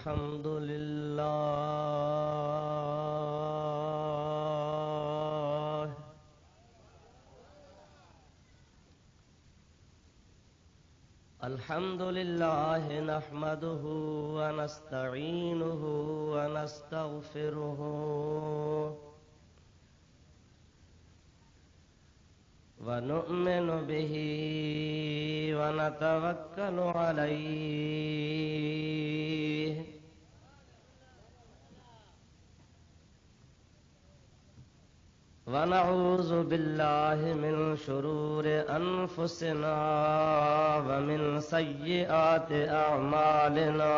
الحمد لله الحمد لله نحمده ونستعينه ونستغفره ونؤمن به ونتوكل عليه ونعوذ بالله من شرور أنفسنا ومن سيئات أعمالنا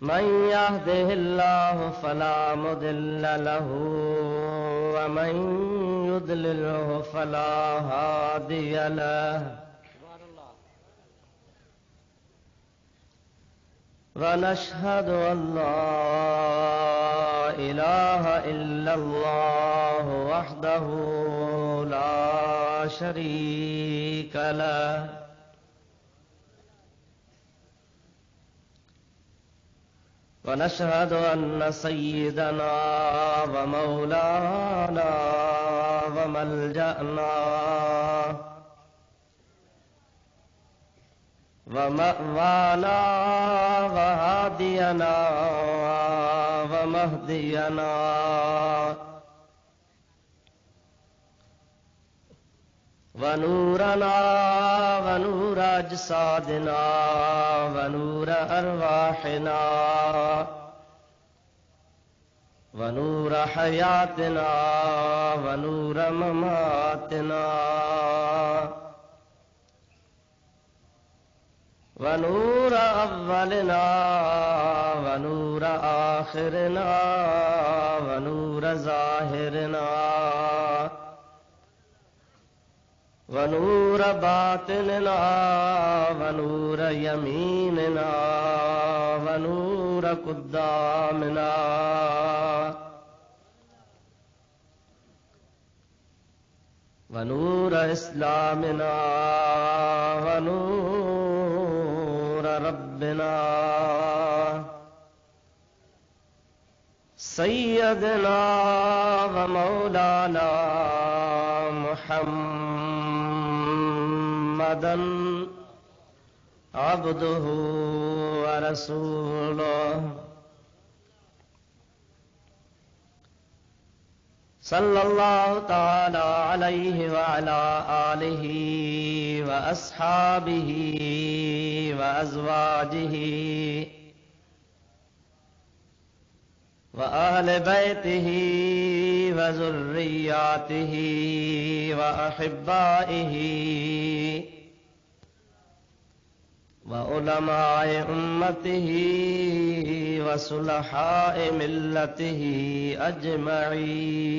من يهده الله فلا مضل له ومن يضلله فلا هادي له ونشهد أن لا إله إلا الله وحده لا شريك له ونشهد أن سيدنا ومولانا وملجأنا ومأوانا وهادينا ومهدينا ونورنا ونور أجسادنا ونور أرواحنا ونور حياتنا ونور مماتنا ونور أولنا ونور آخرنا ونور ظاهرنا ونور باطننا ونور يميننا ونور قدامنا ونور إسلامنا ونور ربنا سيدنا ومولانا محمدا عبده ورسوله صلى الله تعالى عليه وعلى آله وأصحابه وأزواجه وأهل بيته وذرياته وأحبائه وعلماء أمته وصلحاء ملته أجمعين.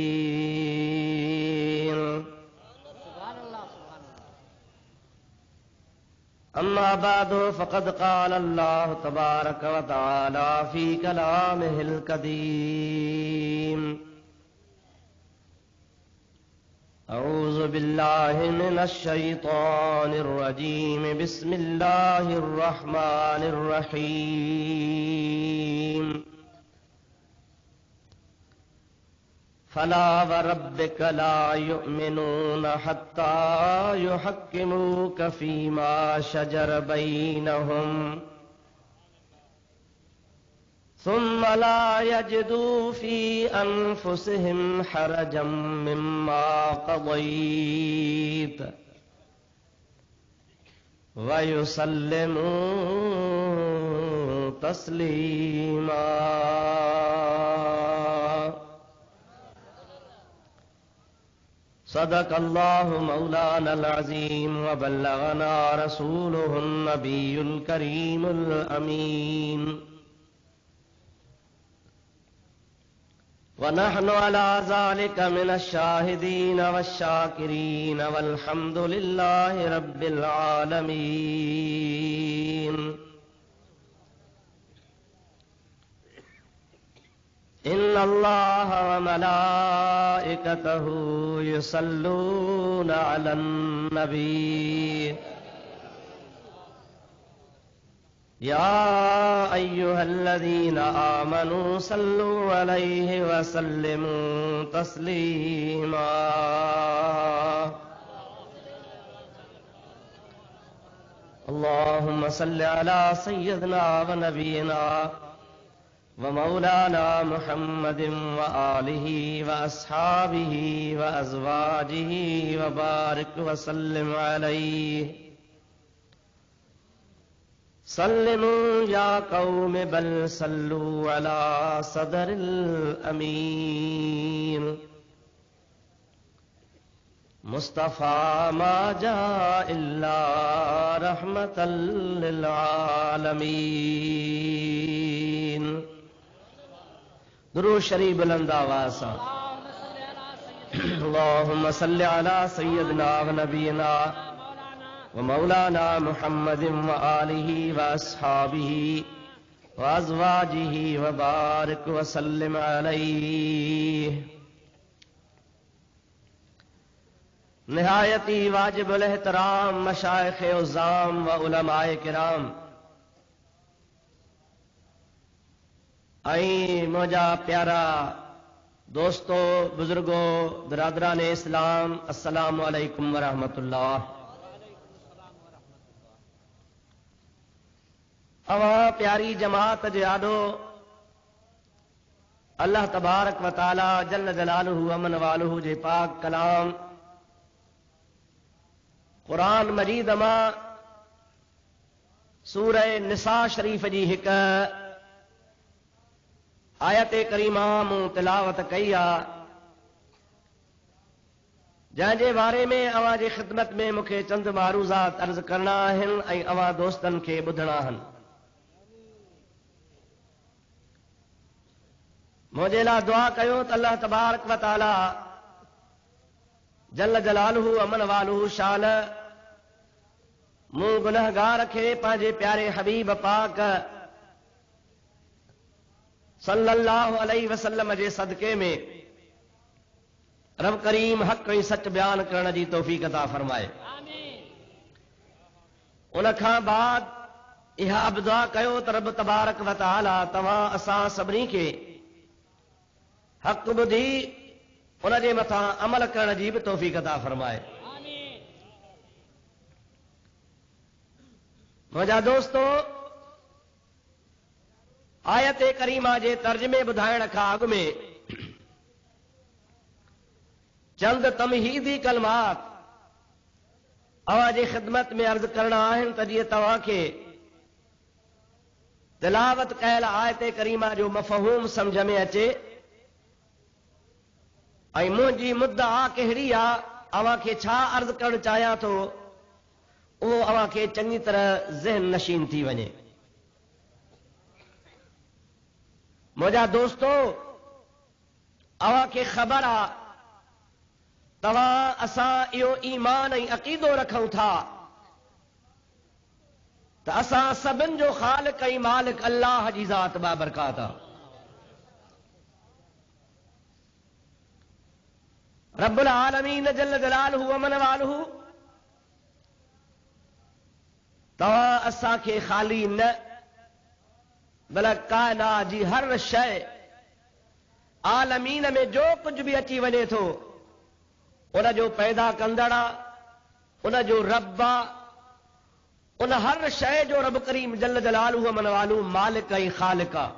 أما بعد فقد قال الله تبارك وتعالى في كلامه القديم: أعوذ بالله من الشيطان الرجيم. بسم الله الرحمن الرحيم. فلا وربك لا يؤمنون حتى يحكموك فيما شجر بينهم ثم لا يجدوا في أنفسهم حرجا مما قضيت ويسلموا تسليما. صدق الله مولانا العظيم وبلغنا رسوله النبي الكريم الأمين. ونحن على ذلك من الشاهدين والشاكرين والحمد لله رب العالمين. إن الله وملائكته يصلون على النبي يا أيها الذين آمنوا صلوا عليه وسلموا تسليما اللهم صل على سيدنا ونبينا ومولانا محمد وآله وأصحابه وأزواجه وبارك وسلم عليه سلموا يا قوم بل صلوا على صدر الأمين مصطفى ما جاء إلا رحمة للعالمين درود شریف بلند آواز سے اللهم صل على سيدنا ونبينا ومولانا محمد وآله وأصحابه وأزواجه وبارك وسلم عليه نہایتی واجب الاحترام مشائخ عظام و علماء کرام آئی موجا پیارا دوستو بزرگو برادران اسلام السلام علیکم ورحمۃ اللہ اواں پیاری جماعت جیادو اللہ تبارک و تعالی جل جلالہ امن والہ جے پاک کلام قرآن مجید اما سورہ نساء شریف جی ایک آیت کریمہ موں تلاوت کیا جن کے بارے میں اواں جی خدمت میں مکھے چند معروضات عرض کرنا ہن ائی اواں دوستن کے بدھنا ہن مجھے لا دعا کیو تو اللہ تبارک و تعالی جل جلالہ امن والہ شان منہ گنہگار رکھے پانجے پیارے حبیب پاک صلی اللہ علیہ وسلم جے صدقے میں رب کریم حق و سچ بیان کرنے دی توفیق عطا فرمائے ان کھاں بعد یہ اب دعا کیو تو رب تبارک و تعالی تواں اساں سبنی کے حق بدھی ان کے متھاں عمل کرنے کی بھی توفیق عطا فرمائے مجھا دوستو آیت کریمہ جے ترجمے بدھائن کھا اگ میں چند تمہیدی کلمات اواں جے خدمت میں عرض کرنا آہن تجھے تواں کے تلاوت کہل آیت کریمہ جو مفہوم سمجھ میں اچے ائی منجی مدعا کہڑی آ اواں کے چھا عرض کرن چاہیا تو وہ اواں کے چنگی طرح ذہن نشین تھی ونے مجھا دوستو اواں کے خبر آ تواں اساں ایو ایمان ای عقیدو رکھوں تھا تو اساں سبن جو خالق ای مالک اللہ جی ذات بابرکات رب العالمین جل جلالہ ومن والہ تواں اساں کے خالی نہ بلا کائنات جی ہر شے عالمین میں جو کچھ بھی اچی ونے تھو ان جو پیدا کندڑا ان جو ربا ان ہر شے جو رب کریم جل جلالہ ومن والہ مالک ای خالقہ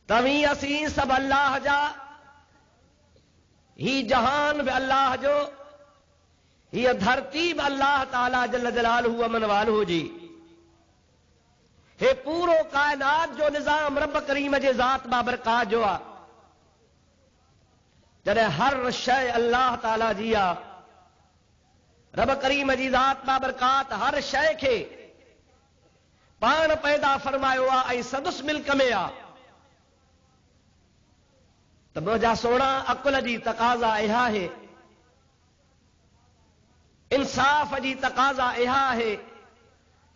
تمہیں اسی سب اللہ جا ہی جہان بھی اللہ جو ہی دھرتی بھی اللہ تعالی جل جلالہ ومن والہ جی ہے پورو کائنات جو نظام رب کریم جے ذات بابرکات جو آ جڑے ہر شے اللہ تعالی جی آ رب کریم جی ذات بابرکات ہر شے کے پان پیدا فرمایو آ ای سدس ملک میں آ تو بوجا سونا عقل جی تقاضا اہا ہے انصاف جی تقاضا اہا ہے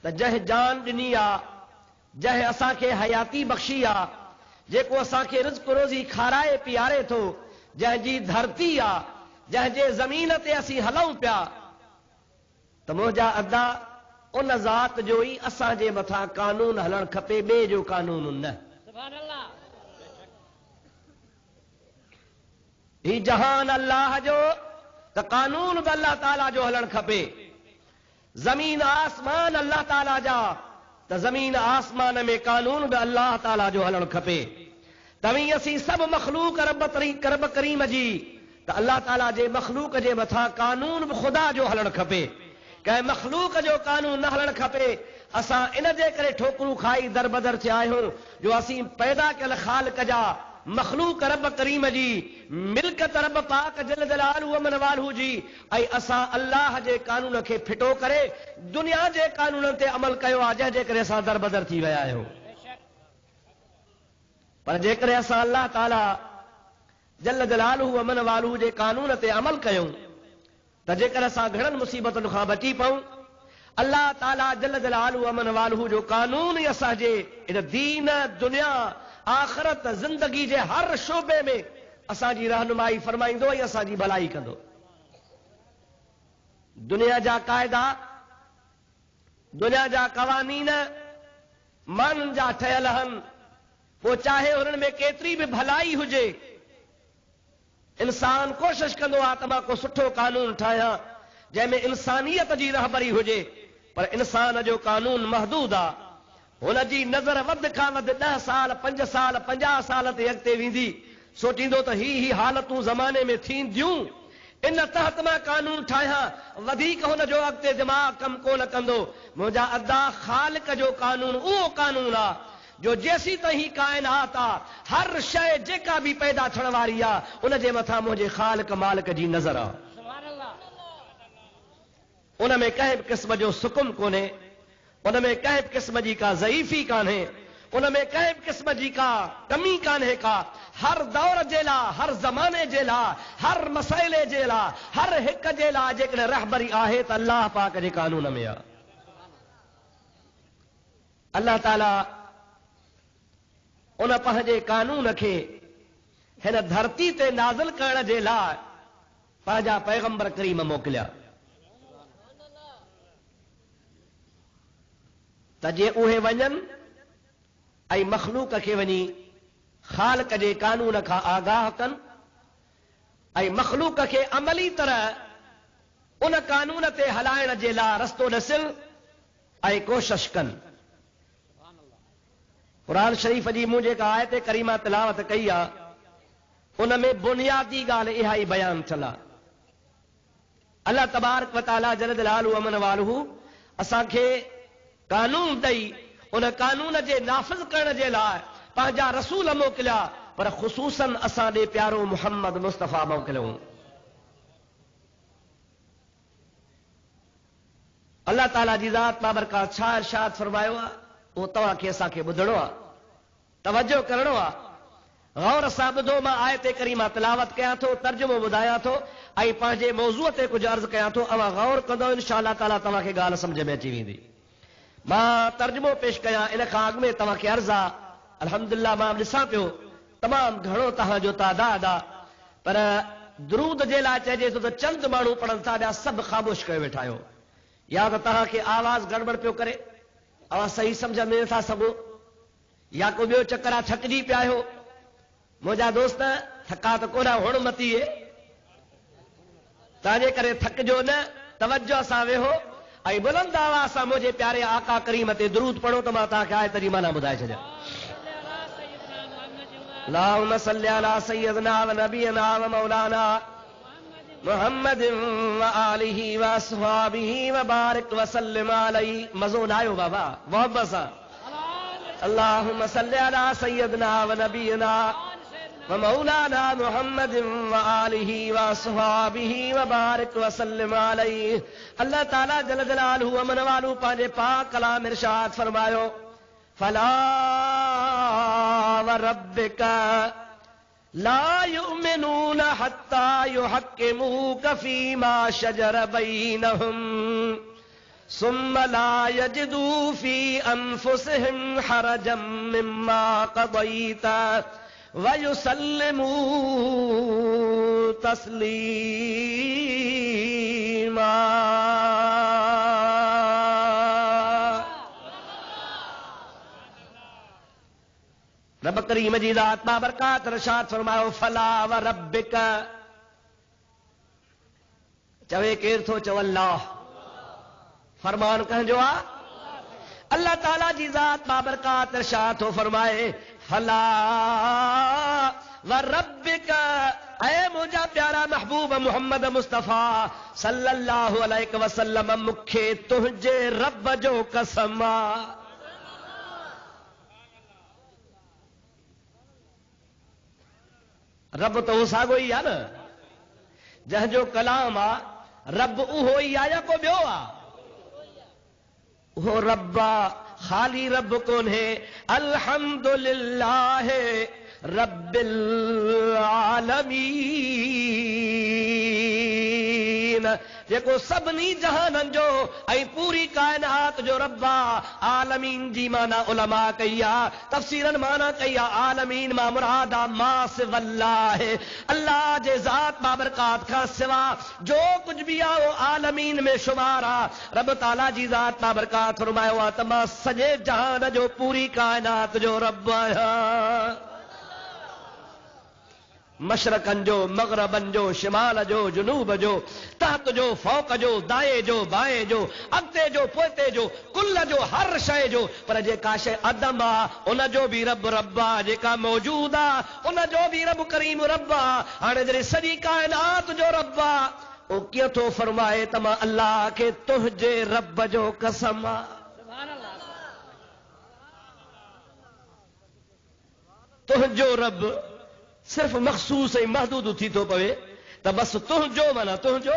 تو جہ جان دنیا जंहिं असांखे हयाती बख़्शी आहे, जेको असांखे रिज़्क़ रोज़ी खाराए पीआरे थो, जंहिंजी धरती आहे, जंहिंजे ज़मीन ते असीं हलूं पिया, त मुंहिंजा अदा उन ज़ात जो ई असांजे मथां कानून हलणु खपे, ॿिए जो कानून न। ही जहान अल्लाह जो त कानून बि अल्लाह ताला जो हलणु खपे। ज़मीन आसमान अल्लाह ताला जा त ज़मीन आसमान में कानून बि अल्लाह ताला जो हलणु खपे। तव्हीं असीं सभु मख़लूक रब करीम जी, त अल्लाह ताला जे मख़लूक जे मथां कानून बि ख़ुदा जो हलणु खपे। कंहिं मख़लूक जो कानून न हलणु खपे। असां इन जे करे ठोकरूं खाई दरबदर थिया आहियूं जो असीं पैदा कयल ख़ालिक जा, मख़लूक रब करीम जी, मिल्कत रब पाक जल जलालहू व मन वालहू जी, ऐं असां अल्लाह जे कानून खे फिटो करे दुनिया जे कानूननि ते अमल कयो आहे, जंहिंजे करे असां दरबदर थी विया आहियूं। पर जेकॾहिं असां अल्लाह ताला जल जलालहू व मन वालहू जे कानून ते अमल कयूं त जेकर असां घणनि मुसीबतुनि खां बची पऊं। अल्लाह ताला जल जलालहू व मन वालहू जो कानून ई असांजे इन दीन, दुनिया, आख़िरत, ज़िंदगी जे हर शोबे में असांजी रहनुमाई फरमाईंदो ऐं असांजी भलाई कंदो। दुनिया जा क़ाइदा, दुनिया जा क़वानीन माण्हुनि जा ठहियल आहिनि, पोइ चाहे हुननि में केतिरी बि भलाई हुजे, इंसान कोशिश कंदो आहे त मां को सुठो कानून ठाहियां जंहिंमें इंसानियत जी रहबरी हुजे, पर इंसान जो कानून महदूद आहे। हुन जी नज़र वधि खां वधि 10 साल, 5 साल, 50 साल ते अॻिते वेंदी, सोचींदो त ही हालतूं ज़माने में थींदियूं, इन तहत मां कानून ठाहियां, वधीक हुन जो अॻिते दिमाग़ कमु कोन कंदो। मुंहिंजा अदा ख़ालिक जो कानून उहो कानून आहे जो जेसीं ताईं काइनात आहे, हर शइ जेका बि पैदा थियण वारी आहे, उन जे मथां मुंहिंजे ख़ालिक मालिक जी नज़र आहे। उन में कंहिं बि क़िस्म जो सुकुम कोन्हे, उन में कंहिं बि क़िस्म जी का ज़ईफ़ी कान्हे, उन में कंहिं बि क़िस्म जी का कमी कान्हे का। हर दौर जे लाइ, हर ज़माने जे लाइ, हर मसइले जे लाइ, हर हिक जे लाइ जेकॾहिं रहबरी आहे त अल्लाह पाक जे कानून में आहे। अल्लाह ताला उन पंहिंजे कानून खे हिन धरती ते नाज़िल करण जे लाइ पंहिंजा पैगंबर करीम मोकिलिया त जे उहे वञनि ऐं मख़लूक खे वञी ख़ालिक जे कानून खां आगाह कनि ऐं मख़लूक खे अमली तरह उन कानून ते हलाइण जे लाइ रस्तो ॾिसिल ऐं कोशिश कनि। क़ुरान शरीफ़ जी मूं जेका आयत करीमा तिलावत कई आहे, उन में बुनियादी ॻाल्हि इहा ई बयानु थियल आहे। अल्लाह तबारक व तआला जल जलालहू व मन वालहू असांखे कानून ॾेई उन कानून जे नाफ़िज़ करण जे लाइ पंहिंजा रसूल मोकिलिया, पर ख़ुसूसन असां ॾे प्यारो मुहम्मद मुस्तफ़ा मोकिलियो। अल्लाह ताला जी ज़ात बाबरकात छा इरशाद फरमायो आहे, उहो तव्हांखे असांखे ॿुधणो आहे, तवजो करणो आहे। गौर सां ॿुधो, मां आयत करीमा तिलावत कयां थो, तर्जुमो ॿुधायां थो ऐं पंहिंजे मौज़ूअ ते कुझु अर्ज़ कयां थो। अवां गौर कंदो, इंशा अल्लाह ताला तव्हांखे ॻाल्हि सम्झ में अची वेंदी। मां तर्जुमो पेश कयां, इन खां अॻु में तव्हांखे अर्ज़ आहे, अल्हम्दुलिल्लाह मां ॾिसां पियो तमामु घणो तव्हांजो तादाद आहे, पर दुरूद जे लाइ चइजे थो त चंद माण्हू पढ़नि था, ॿिया सभु ख़ामोश कयो वेठा आहियो। या त तव्हांखे आवाज़ गड़बड़ पियो करे, अवां सही सम्झ में नथा सघो, या को ॿियो चकर आहे थकिजी पिया आहियो। मुंहिंजा दोस्त थका त कोन हुण मती तव्हांजे करे थकिजो न, तवजो सां वेहो ऐं बुलंद आवाज़ सां मुंहिंजे प्यारे आका करीम ते दुरूद पढ़ो त मां तव्हांखे आयत जी माना ॿुधाए छॾियां। अल्लाहुम्मा सल्ली अला सय्यदना व नबीना व मौलाना मुहम्मदिन व आलिहि व अस्हाबिहि व बारिक व सल्लिम अलैहि। मज़ो न आयो बाबा, मोहब्बत सां। अल्लाहुम्मा सल्ली अला सय्यदना व नबीना व मौलाना मुहम्मदिन व आलिहि व अस्हाबिहि व बारिक व सल्लिम अलैहि। अल्लाह ताला जल जलालहू व मन वालहू पंहिंजे पाक कलाम इरशाद फरमायो, फला व रब्बिका ला युमिनून हत्ता युहक्किमूक फीमा शजर बैनहुम ثم لا يجدوا في أنفسهم حرجا مما قضيت ويسلموا تسليما. رب کریم جی ذات بابرکات ارشاد فرماؤ فلا وربک چوے کیر تھو چو اللہ فرمان کہاں جو آ اللہ تعالیٰ جی ذات بابرکات ارشاد ہو فرمائے فلا وربک اے مجھا پیارا محبوب محمد مصطفیٰ صلی اللہ علیہ وسلم مکھے تجھے رب جو قسم رب تو اس آگو ہی نا جہ جو کلام آ رب اوہو ہی آیا کو بیو آ وہ ربا خالی رب کون ہے الحمدللہ رب العالمین جیکو سبنی جہانن جو اے پوری کائنات جو ربا عالمین جی مانا علماء کیا تفسیرن مانا کیا عالمین ما مرادا ما سو اللہ ہے اللہ جے ذات بابرکات کا سوا جو کچھ بھی آؤ عالمین میں شمارا رب تعالیٰ جی ذات بابرکات فرمائے ہوا تما سجے جہان جو پوری کائنات جو رب آیا مشرقن جو مغربن جو شمال جو جنوب جو تحت جو فوق جو دائیں جو بائیں جو اگتے جو پوتے جو کل جو ہر شے جو پر جے کا شے عدم ان جو بھی رب ربا جے کا موجود ان جو بھی رب کریم ربا ہاں جڑی ساری کائنات جو ربا او کیا تو فرمائے تما اللہ کے تجھے رب جو قسم سبحان اللہ تجھو رب صرف مخصوص ہے محدود تھی تو پوے تو بس تم جو منا تم جو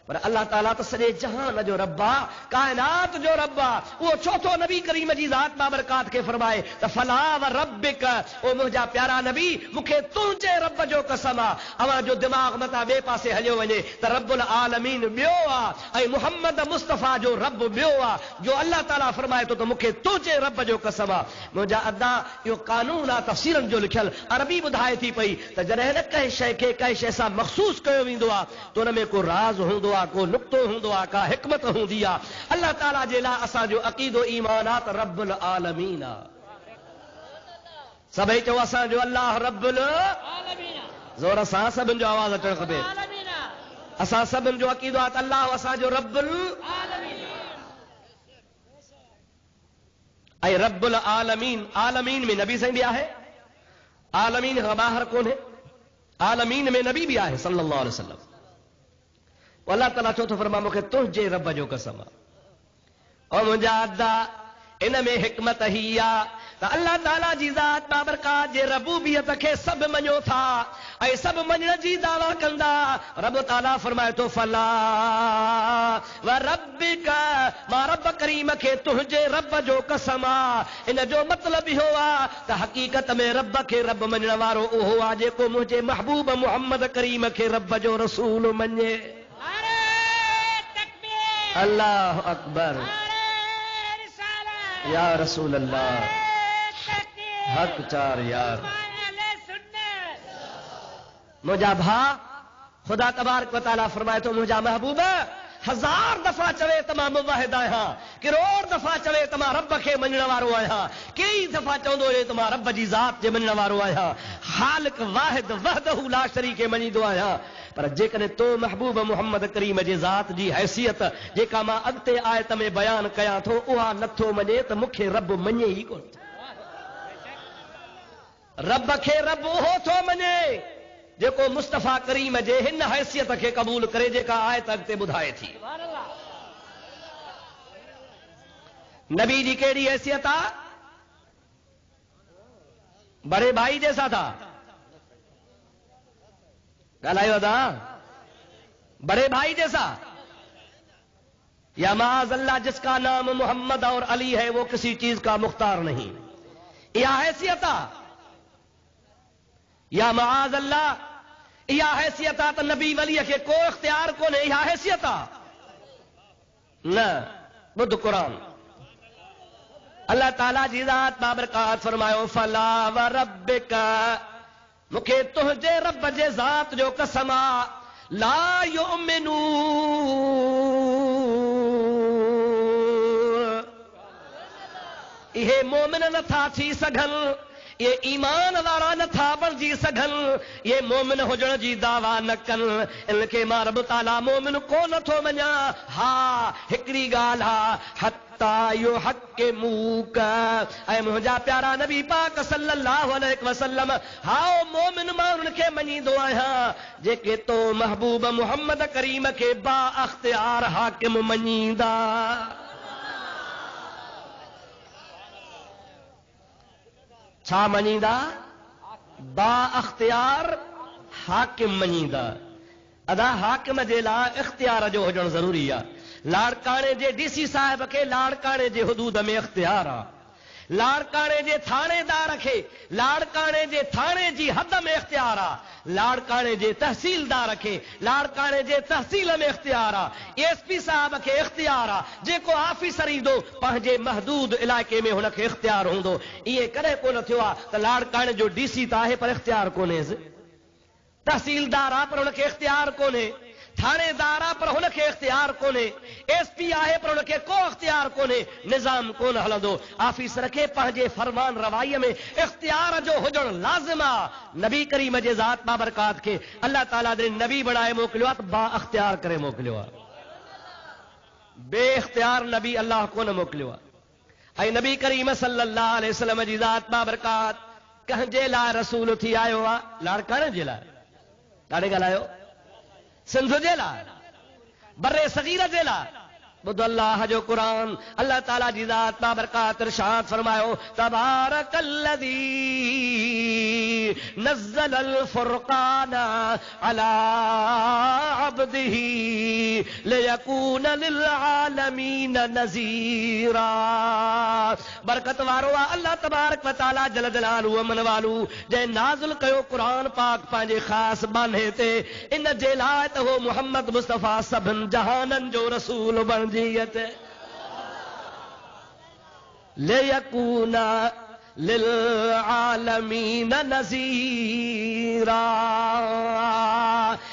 پر اللہ تعالیٰ تو سجے جہان جو ربا کائنات جو ربا وہ چوتھو نبی کریم جی ذات بابرکات کے فرمائے تو فلا و ربک او مجھا پیارا نبی مکھے تجھے رب جو قسم اما جو دماغ متا بے پاسے ہلیو ونے تو رب العالمین بیو اے محمد مصطفیٰ جو رب بیو جو اللہ تعالیٰ فرمائے تو مکھے تجھے رب جو قسم مجھا ادا یہ قانون تفسیرن جو لکھل عربی بدھائے تھی پئی تو جڑے نہ کہیں شے کے کہیں شے سا مخصوص کیو ویندو تو ان میں کو راز ہوندو کو نقطو ہوں کا حکمت ہوں دیا اللہ تعالیٰ جلا اسا جو عقید و ایمانات رب العالمین سبھی چو اسا جو اللہ رب العالمین زور اسا سبن جو آواز اچھا خبے اسا سبن جو عقیدات اللہ اسا جو رب العالمین اے رب العالمین عالمین میں نبی سے بھی آئے عالمین باہر کون ہے عالمین میں نبی بھی آئے صلی اللہ علیہ وسلم اللہ تعالیٰ چوتھو فرما مکھے تجھے رب جو قسم او مجادا ان میں حکمت ہی تا اللہ تعالیٰ جی ذات بابرکات جے ربوبیت کے سب منو تھا اے سب منن جی دعویٰ کندا رب تعالیٰ فرمائے تو فلا و ربک ما رب کریم کے تجھے رب جو قسم ان جو مطلب ہوا تا حقیقت میں رب کے رب منن وارو او ہوا جے کو مجھے محبوب محمد کریم کے رب جو رسول منجے اللہ اکبر یا رسول اللہ حق چار یار مجھا بھا خدا تبارک و تعالیٰ فرمائے تو مجھا محبوب ہزار دفعہ چوے تمام موحد آیا کروڑ دفعہ چوے تمام رب کے منن وارو آیا کئی دفعہ چوندو رے تمام رب جی ذات جے منن وارو آیا خالق واحد وحدہ لا شریک منی دو آیا پر جے کنے تو محبوب محمد کریم جے ذات جی حیثیت جے کا ماں اگتے آیت میں بیان کیا تھو اوہا نتھو منے تو مکھے رب منے ہی کون رب کے رب اوہو تھو منے جے کو مصطفیٰ کریم جے ہن حیثیت کے قبول کرے جے کا آیت اگتے بدھائے تھی نبی جی کیڑی حیثیت آ بڑے بھائی جیسا تھا گالائی ودا بڑے بھائی جیسا یا معاذ اللہ جس کا نام محمد اور علی ہے وہ کسی چیز کا مختار نہیں یا حیثیت یا معاذ اللہ یا حیثیت تو نبی ولی کے کو اختیار کو نہیں یا حیثیت نہ بدھ قرآن اللہ تعالیٰ جی ذات بابرکات فرماؤ فلا وربک مکھے تجھے رب جے ذات جو قسم لا یؤمنون یہ مومن نہ تھا تھی سگھن یہ ایمان وارا نہ تھا بنجی سگھن یہ مومن ہوجن جی دعویٰ نہ کن ان کے ماں رب تعالیٰ مومن کو نہ تھو منیا ہاں ہکڑی گال ہا حتی یحکموک اے مجھا پیارا نبی پاک صلی اللہ علیہ وسلم ہاں مومن مانن کے منی دو آیا جے کہ تو محبوب محمد کریم کے با اختیار حاکم منی دا چھا منیدا با اختیار حاکم منیدا ادا حاکم جے لا اختیار جو ہوجن ضروری ہے لاڑکانے جے ڈی سی صاحب کے لاڑکانے جے حدود میں اختیار آ لاڑکانے جے تھانے دار رکھے لاڑکانے جے تھانے جی حد میں اختیار آ لاڑکانے جے تحصیلدار رکھے لاڑکانے جے تحصیل میں اختیار آ ایس پی صاحب کے اختیار آ جے کو آفیسر ہی دو پنجے محدود علاقے میں ہن کے اختیار ہوندو یہ کرے کو نہ تھوا ت لاڑکانے جو ڈی سی تا ہے پر اختیار کونے تحصیلدار آ پر ان کے اختیار کونے تھانے دارا پر ہن کے اختیار کونے ایس پی آئے پر ان کے کو اختیار کونے نظام کون ہلندو آفیسر کے پہنجے فرمان روائی میں اختیار جو ہوجن لازمہ نبی کریم جے ذات بابرکات کے اللہ تعالیٰ دے نبی بنائے موکلیو با اختیار کرے موکلیو بے اختیار نبی اللہ کو نہ موکلیو اے نبی کریم صلی اللہ علیہ وسلم جی ذات بابرکات کہاں جے لا رسول تھی آئے ہوا لاڑکانے جے لا لاڑے گا لائیو سندھ جیلا برے صغیرہ جیلا بدھ اللہ جو قرآن اللہ تعالیٰ جی ذات بابرکات ارشاد فرمائو تبارک الذی نزل الفرقان علی عبدہ لیکون للعالمین نذیرا برکت وارو اللہ تبارک و تعالیٰ جل جلالہ من والو جے نازل کیو قرآن پاک پانجے خاص بانے تے ان جیلات ہو محمد مصطفیٰ سبن جہانن جو رسول بن جیت لیکون للعالمین نذیرا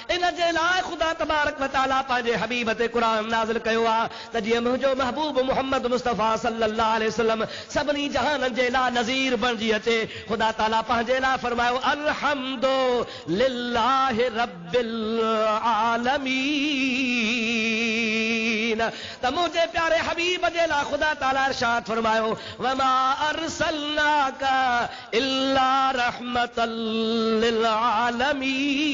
ان جے لائے خدا تبارک و تعالیٰ پانجے حبیبت قرآن نازل کیو آ تجھے جو محبوب محمد مصطفیٰ صلی اللہ علیہ وسلم سبنی جہان جے لا نذیر بن جی اچے خدا تعالیٰ پانجے لا فرمائو الحمد للہ رب العالمین تو مجھے پیارے حبیب جے لا خدا تعالیٰ ارشاد فرمائو وما ارسلناک الا رحمتا للعالمین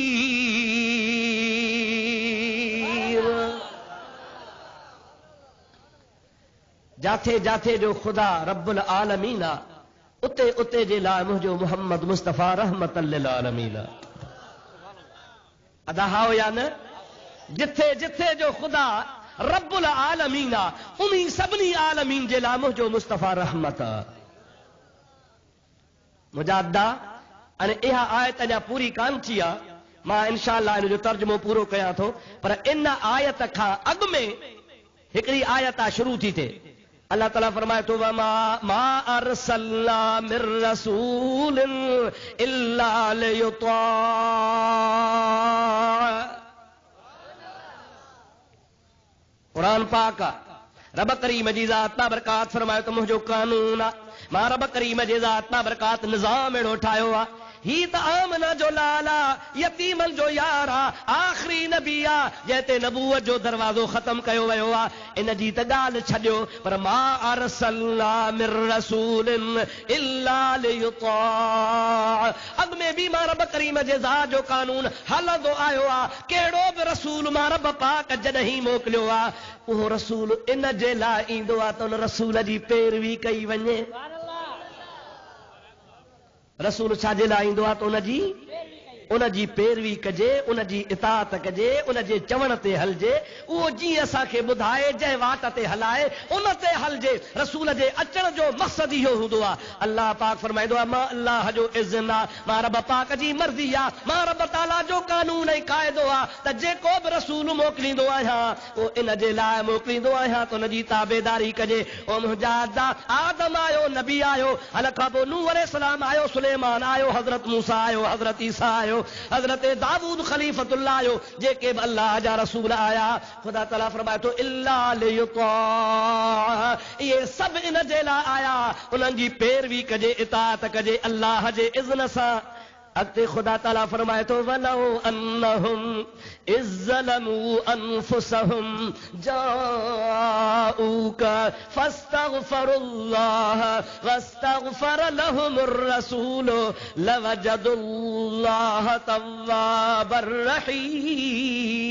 جاتے جاتے جو خدا رب العالمین اتے اتے جے لا مجھو محمد مصطفیٰ رحمتا للعالمین ادا ہاو یا نا جتھے جتھے جو خدا رب العالمین انہی سبنی عالمین جے لا مجھو مصطفیٰ رحمتا مجادہ ان یہ آیت اجا پوری کان تھی ماں انشاءاللہ ان جو ترجمو پورو کیا تھو پر ان آیت کھا اگ میں ہکڑی آیت شروع تھی تھے اللہ تعالیٰ فرمائے تو ما ارسلنا من رسول الا لیطاع قرآن پاک رب کریم جی ذات بابرکات فرمائے تو مجھو قانون ماں رب کریم جی ذات بابرکات نظام اڑو ٹھایو آ ہی تا آمنا جو لالا یتیمن جو یارا آخری نبی آ جیتے نبوت جو دروازو ختم کیو ویو آ ان جی تا گال چھڈیو پر ما ارسلنا من رسول الا لیطاع اگ میں بھی ماں رب کریم جے ذات جو قانون حلندو آیو آ کیڑو بھی رسول ماں رب پاک جنہی موکلیو آ وہ رسول ان جے لا ایندو آ تو ان رسول جی پیروی کئی ونجے رسول چھا جے لا ایندو آ تو ان جی پیروی کجے ان جی اطاعت کجے ان جے چوڻ تے ہلجے وہ جی اسا کے بدھائے جے واٹ تے ہلائے ان تے ہلجے رسول جے اچن جو مقصد ہی ہوندو آ اللہ پاک فرمائے دو ما اللہ جو اذن ما رب پاک جی مرضی آ ما رب تعالی جو قانون ऐं क़ाइदो आहे त जेको बि रसूल मोकिलींदो आहियां उहो इन जे लाइ मोकिलींदो आहियां त उनजी ताबेदारी कजे। ओ मुंहिंजा अदा, आदम आयो, नबी आयो, हल खां पोइ नूह अलैहिस्सलाम आयो, सुलेमान आयो, हज़रत मूसा आयो, हज़रत ईसा आयो, हज़रत दाऊद खलीफतुल्लाह आयो, जेके बि अल्लाह जा रसूल आया ख़ुदा ताला फरमाए थो इल्ला लियुता, इहे सभु इन जे लाइ आया उन्हनि जी पैरवी कजे, इताअत कजे अल्लाह जे इज़्न सां। अॻिते ख़ुदा ताला फरमाए थो वलौ अन्नहुम इज़्ज़लमू अनफुसहुम जाऊक फस्तगफरुल्लाह वस्तगफर लहुमुर रसूल लवजदुल्लाह तव्वाबर रहीमा।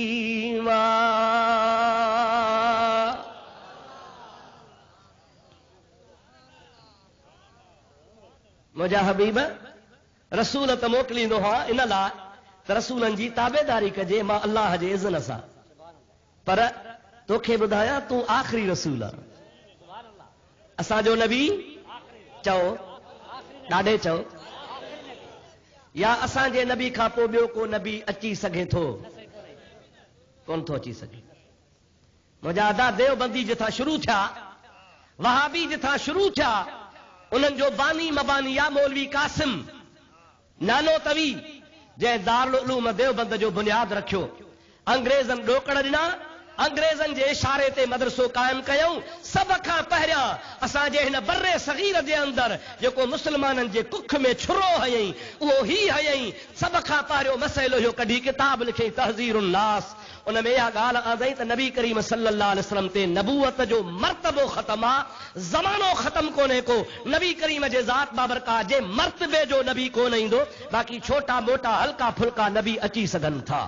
मुंहिंजा हबीब रसूल त मोकिलींदो हा इन लाइ त रसूलनि जी ताबेदारी कजे मां अल्लाह जे इज़्न सां। पर तोखे ॿुधायां तूं आख़िरी रसूल आहे, असांजो नबी चओ, ॾाढे चओ, या असांजे नबी खां पोइ ॿियो को नबी अची सघे थो? कोन थो अची सघे। मुंहिंजा अदा देवबंदी जिथां शुरू थिया, वहाबी जिथां शुरू थिया, उन्हनि जो बानी मबानी या मौलवी कासिम नानो तवी जंहिं दारुल उलूम देवबंद जो बुनियाद रखियो, अंग्रेज़नि ॾोकड़ ॾिना, अंग्रेज़नि जे इशारे ते मदरसो क़ाइमु कयऊं। सभ खां पहिरियां असांजे हिन बर्रे सग़ीर जे अंदरि जेको मुस्लमाननि जे कुख में छुरो हयईं उहो ही हयईं। सभ खां पहिरियों मसइलो इहो कढी किताब लिखियईं तहज़ीरुन नास। उन में इहा ॻाल्हि आंदई त नबी करीम सल्लल्लाहु अलैहि वसल्लम ते नबूवत जो मर्तबो ख़तम आहे, ज़मानो ख़तम कोन्हे को। नबी करीम जे ज़ात बाबरकात जे मर्तबे जो नबी कोन ईंदो, बाक़ी छोटा मोटा हल्का फुल्का नबी अची सघनि था।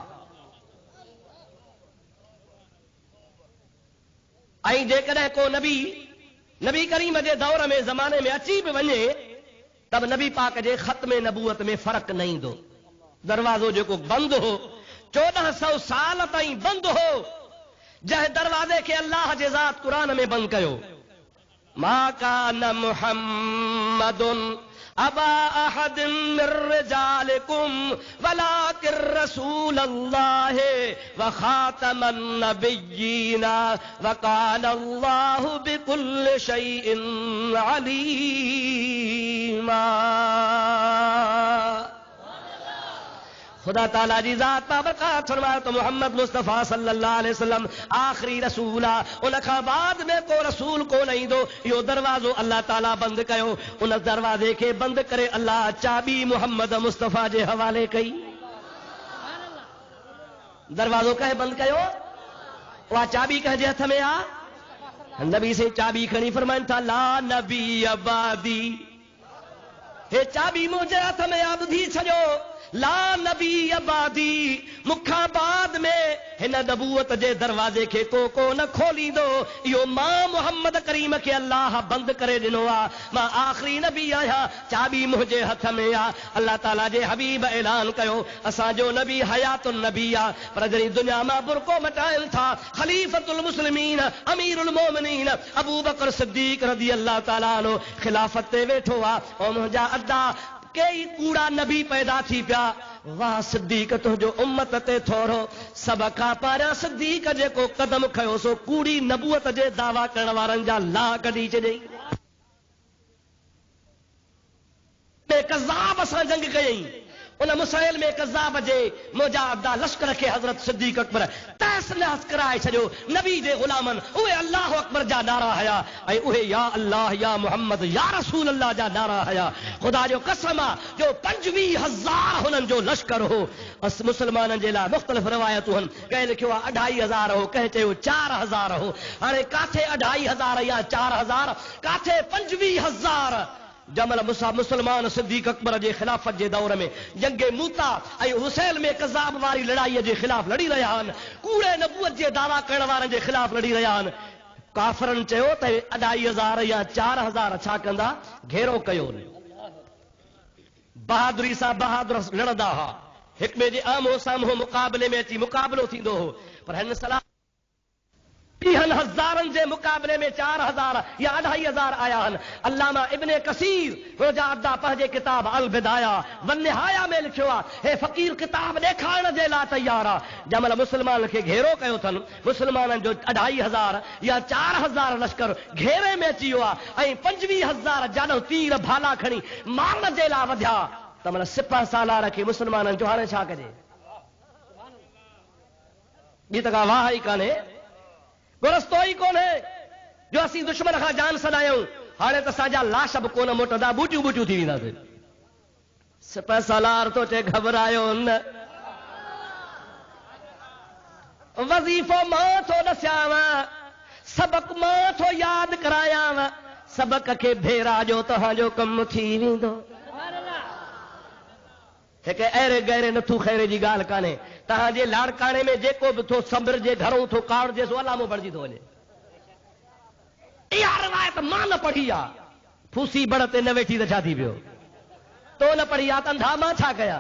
ऐं जेकॾहिं को नबी करीम जे दौर में ज़माने में अची बि वञे त बि नबी पाक जे ख़त्म नबूवत में फ़र्क़ु न ईंदो। दरवाज़ो जेको बंदि हो 1400 साल ताईं बंदि हो, जंहिं दरवाज़े खे अल्लाह जे ज़ात क़ुरान में बंदि कयो। मा कान मुहम्मदुन अबा अहदिन मिर रिजालिकुम वलाकिर रसूलल्लाह व खातमन नबिय्यीना व कान अल्लाहु बिकुल्लि शैइन अलीमा। खुदा ताला जी ज़ात बाबरकात फरमाए तो मोहम्मद मुस्तफ़ा सल्लल्लाहु अलैहि वसल्लम आखिरी रसूल आहे, उन खां बाद में को रसूल कोन ईंदो। इहो दरवाज़ो अल्लाह ताला बंदि कयो। उन दरवाज़े खे बंदि करे अल्लाह चाबी मोहम्मद मुस्तफ़ा जे हवाले कई। दरवाज़ो कंहिं बंदि कयो? उहा चाबी कंहिंजे हथ में आहे? नबी से चाबी खणी फरमाइनि था ला नबी अबादी, हे चाबी मुंहिंजे हथ में आहे, ॿुधी छॾियो। ला नबी अबादी, मूंखां बाद में हिन नबूवत जे दरवाज़े खे को न खोलींदो। इहो मां मोहम्मद करीम खे अल्लाह बंदि करे ॾिनो आहे। मां आख़िरी नबी आहियां, चाबी मुंहिंजे हथ में आहे। अल्लाह ताला जे हबीब ऐलान कयो असांजो नबी हयातुन नबी आहे, पर जॾहिं दुनिया मां बुरको मटाइनि था ख़लीफ़तुल मुस्लिमीन अमीरुल मोमिनीन अबू बकर सिद्दीक़ रज़ी अल्लाह ताला अन्हु ख़िलाफ़त ते वेठो आहे। ऐं मुंहिंजा अदा कई कूड़ा नबी पैदा थी पिया। वाह सिद्दीक़ तुंहिंजो उम्मत ते थोरो। सभ खां पहिरियां सिद्दीक़ जेको कदम खयो सो कूड़ी नबूअत जे दावा करण वारनि जा ला कढी छॾियईं। कज़ाब सां जंग कयईं। उन मुसैल में कज़ाब जे मुजाहिदा लश्कर खे हज़रत सिद्दीक़ अकबर तहस नहस कराए छॾियो। नबी जे ग़ुलामनि उहे अल्लाह अकबर जा नारा हया ऐं उहे या अल्लाह या मुहम्मद या रसूल अल्लाह जा नारा हया। ख़ुदा जो कसम आहे जो 25,000 हुननि जो लश्कर हो। मुस्लमाननि जे लाइ मुख़्तलिफ़ रिवायतूं आहिनि, कंहिं लिखियो आहे 2500 हो, कंहिं चयो 4000 हो। हाणे काथे 2500 या 4000, काथे 25,000। जमल मुसलमान सिद्दीक़ अकबर जे ख़िलाफ़त जे दौर में जंगे मूता ऐं हुसैन में कज़ाब वारी लड़ाईअ जे ख़िलाफ़ लड़ी रहिया आहिनि, कूड़े नबूअत जे दावा करण वारनि जे ख़िलाफ़ लड़ी रहिया आहिनि। काफ़िरनि चयो त 2500 या 4000 छा कंदा? घेरो कयो। बहादुरी सां बहादुर लड़ंदा हुआ, हिक ॿिए जे आम्हो साम्हूं मुक़ाबले में अची मुक़ाबलो थींदो हो। पर हिन सलाह 30,000 जे मुक़ाबले में 4,000 या 2,500 आया आहिनि। अल्लामा इब्न कसीर रोजादा पंहिंजे किताब अल बिदाया वन निहाया में लिखियो आहे, हे फ़क़ीर किताब ॾेखारण जे लाइ तयार आहे। जंहिंमहिल मुस्लमान खे घेरो कयो अथनि, मुस्लमाननि जो 2,500 या 4,000 लश्कर घेरे में अची वियो आहे ऐं 25,000 जाॾो तीर भाला खणी मारण जे लाइ वधिया, त मन सिपह सालार खे मुस्लमाननि जो हाणे छा कजे? ॿी त का वाह ई कान्हे, रस्तो ई कोन्हे जो असीं दुश्मन खां जान छॾायूं। हाणे त असांजा लाश बि कोन मोटंदा, बूटियूं बूटियूं थी वेंदासीं। सिपह सालार तो चए घबरायो न, वज़ीफ़ो मां थो ॾसियांव, सबक मां थो यादि करायांव, सबक खे भेरा जो तव्हांजो कमु थी वेंदो। हिकु अहिड़े गहरे नथू ख़ैरे जी ॻाल्हि कान्हे। तव्हांजे लाड़काणे में जेको बि थो सब्र जे घरों थो काड़जे सो अलामो बणिजी थो वञे। इहा रिवायत मां न पढ़ी आहे, फूसी बड़ ते न वेठी त छा थी पियो? तो न पढ़ी आहे त अंधा मां छा कया?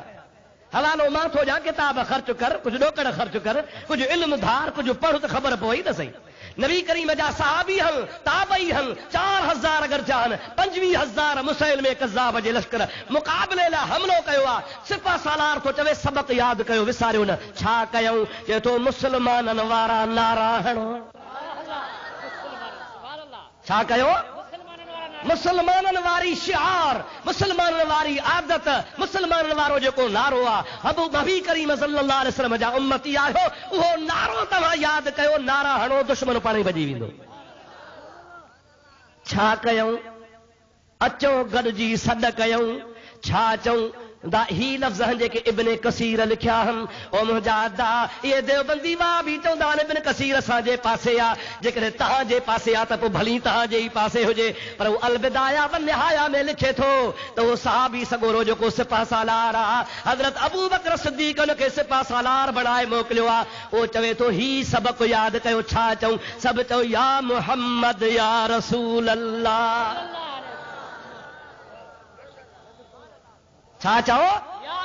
हवालो मां थो ॾियां, किताब ख़र्च कर, कुझु ॾोकड़ ख़र्च कर, कुझु इल्म धार, कुझु पढ़ त ख़बर पवई त सही। नबी करीम जा सहाबी हल, ताबई हल, 4,000 अगरि चाहनि, 25,000 मुसैलिमे कज़्ज़ाब जे लश्कर मुक़ाबले लाइ हमिलो कयो आहे। सिपह सालार थो चवे सबक यादि कयो, विसारियो न। छा कयूं? चए थो मुस्लमाननि वारा नारा हणो। छा कयो? मुसलमाननि वारी शिआर, मुसलमाननि वारी आदत, मुसलमाननि वारो जेको नारो आहे, अबू नबी करीम सल्लल्लाहु अलैहि वसल्लम जा उम्मती आहियो, उहो नारो तव्हां यादि कयो, नारा हणो, दुश्मन पाण ई भॼी वेंदो। छा कयूं? अचो गॾिजी सॾ कयूं। छा चऊं? ही लफ़्ज़ जेके इब्न कसीर लिखिया आहिनि, ओ मुंहिंजा अदा इहे देवबंदी वाह बि चवंदा आहिनि इब्न कसीर असांजे पासे आहे। जेकॾहिं तव्हांजे पासे आहे त पोइ भली तव्हांजे ई पासे हुजे, पर उहो अल बिदाया वन निहाया में लिखे थो त उहो सहाबी सॻोरो जेको सिपह सालार आहे, हज़रत अबू बकर सिद्दीक़ उनखे सिपह सालार बणाए मोकिलियो आहे। उहो चवे थो ही सबक़ यादि कयो। छा चऊं? सभु चओ या मुहम्मद या रसूल अल्लाह। छा चओ?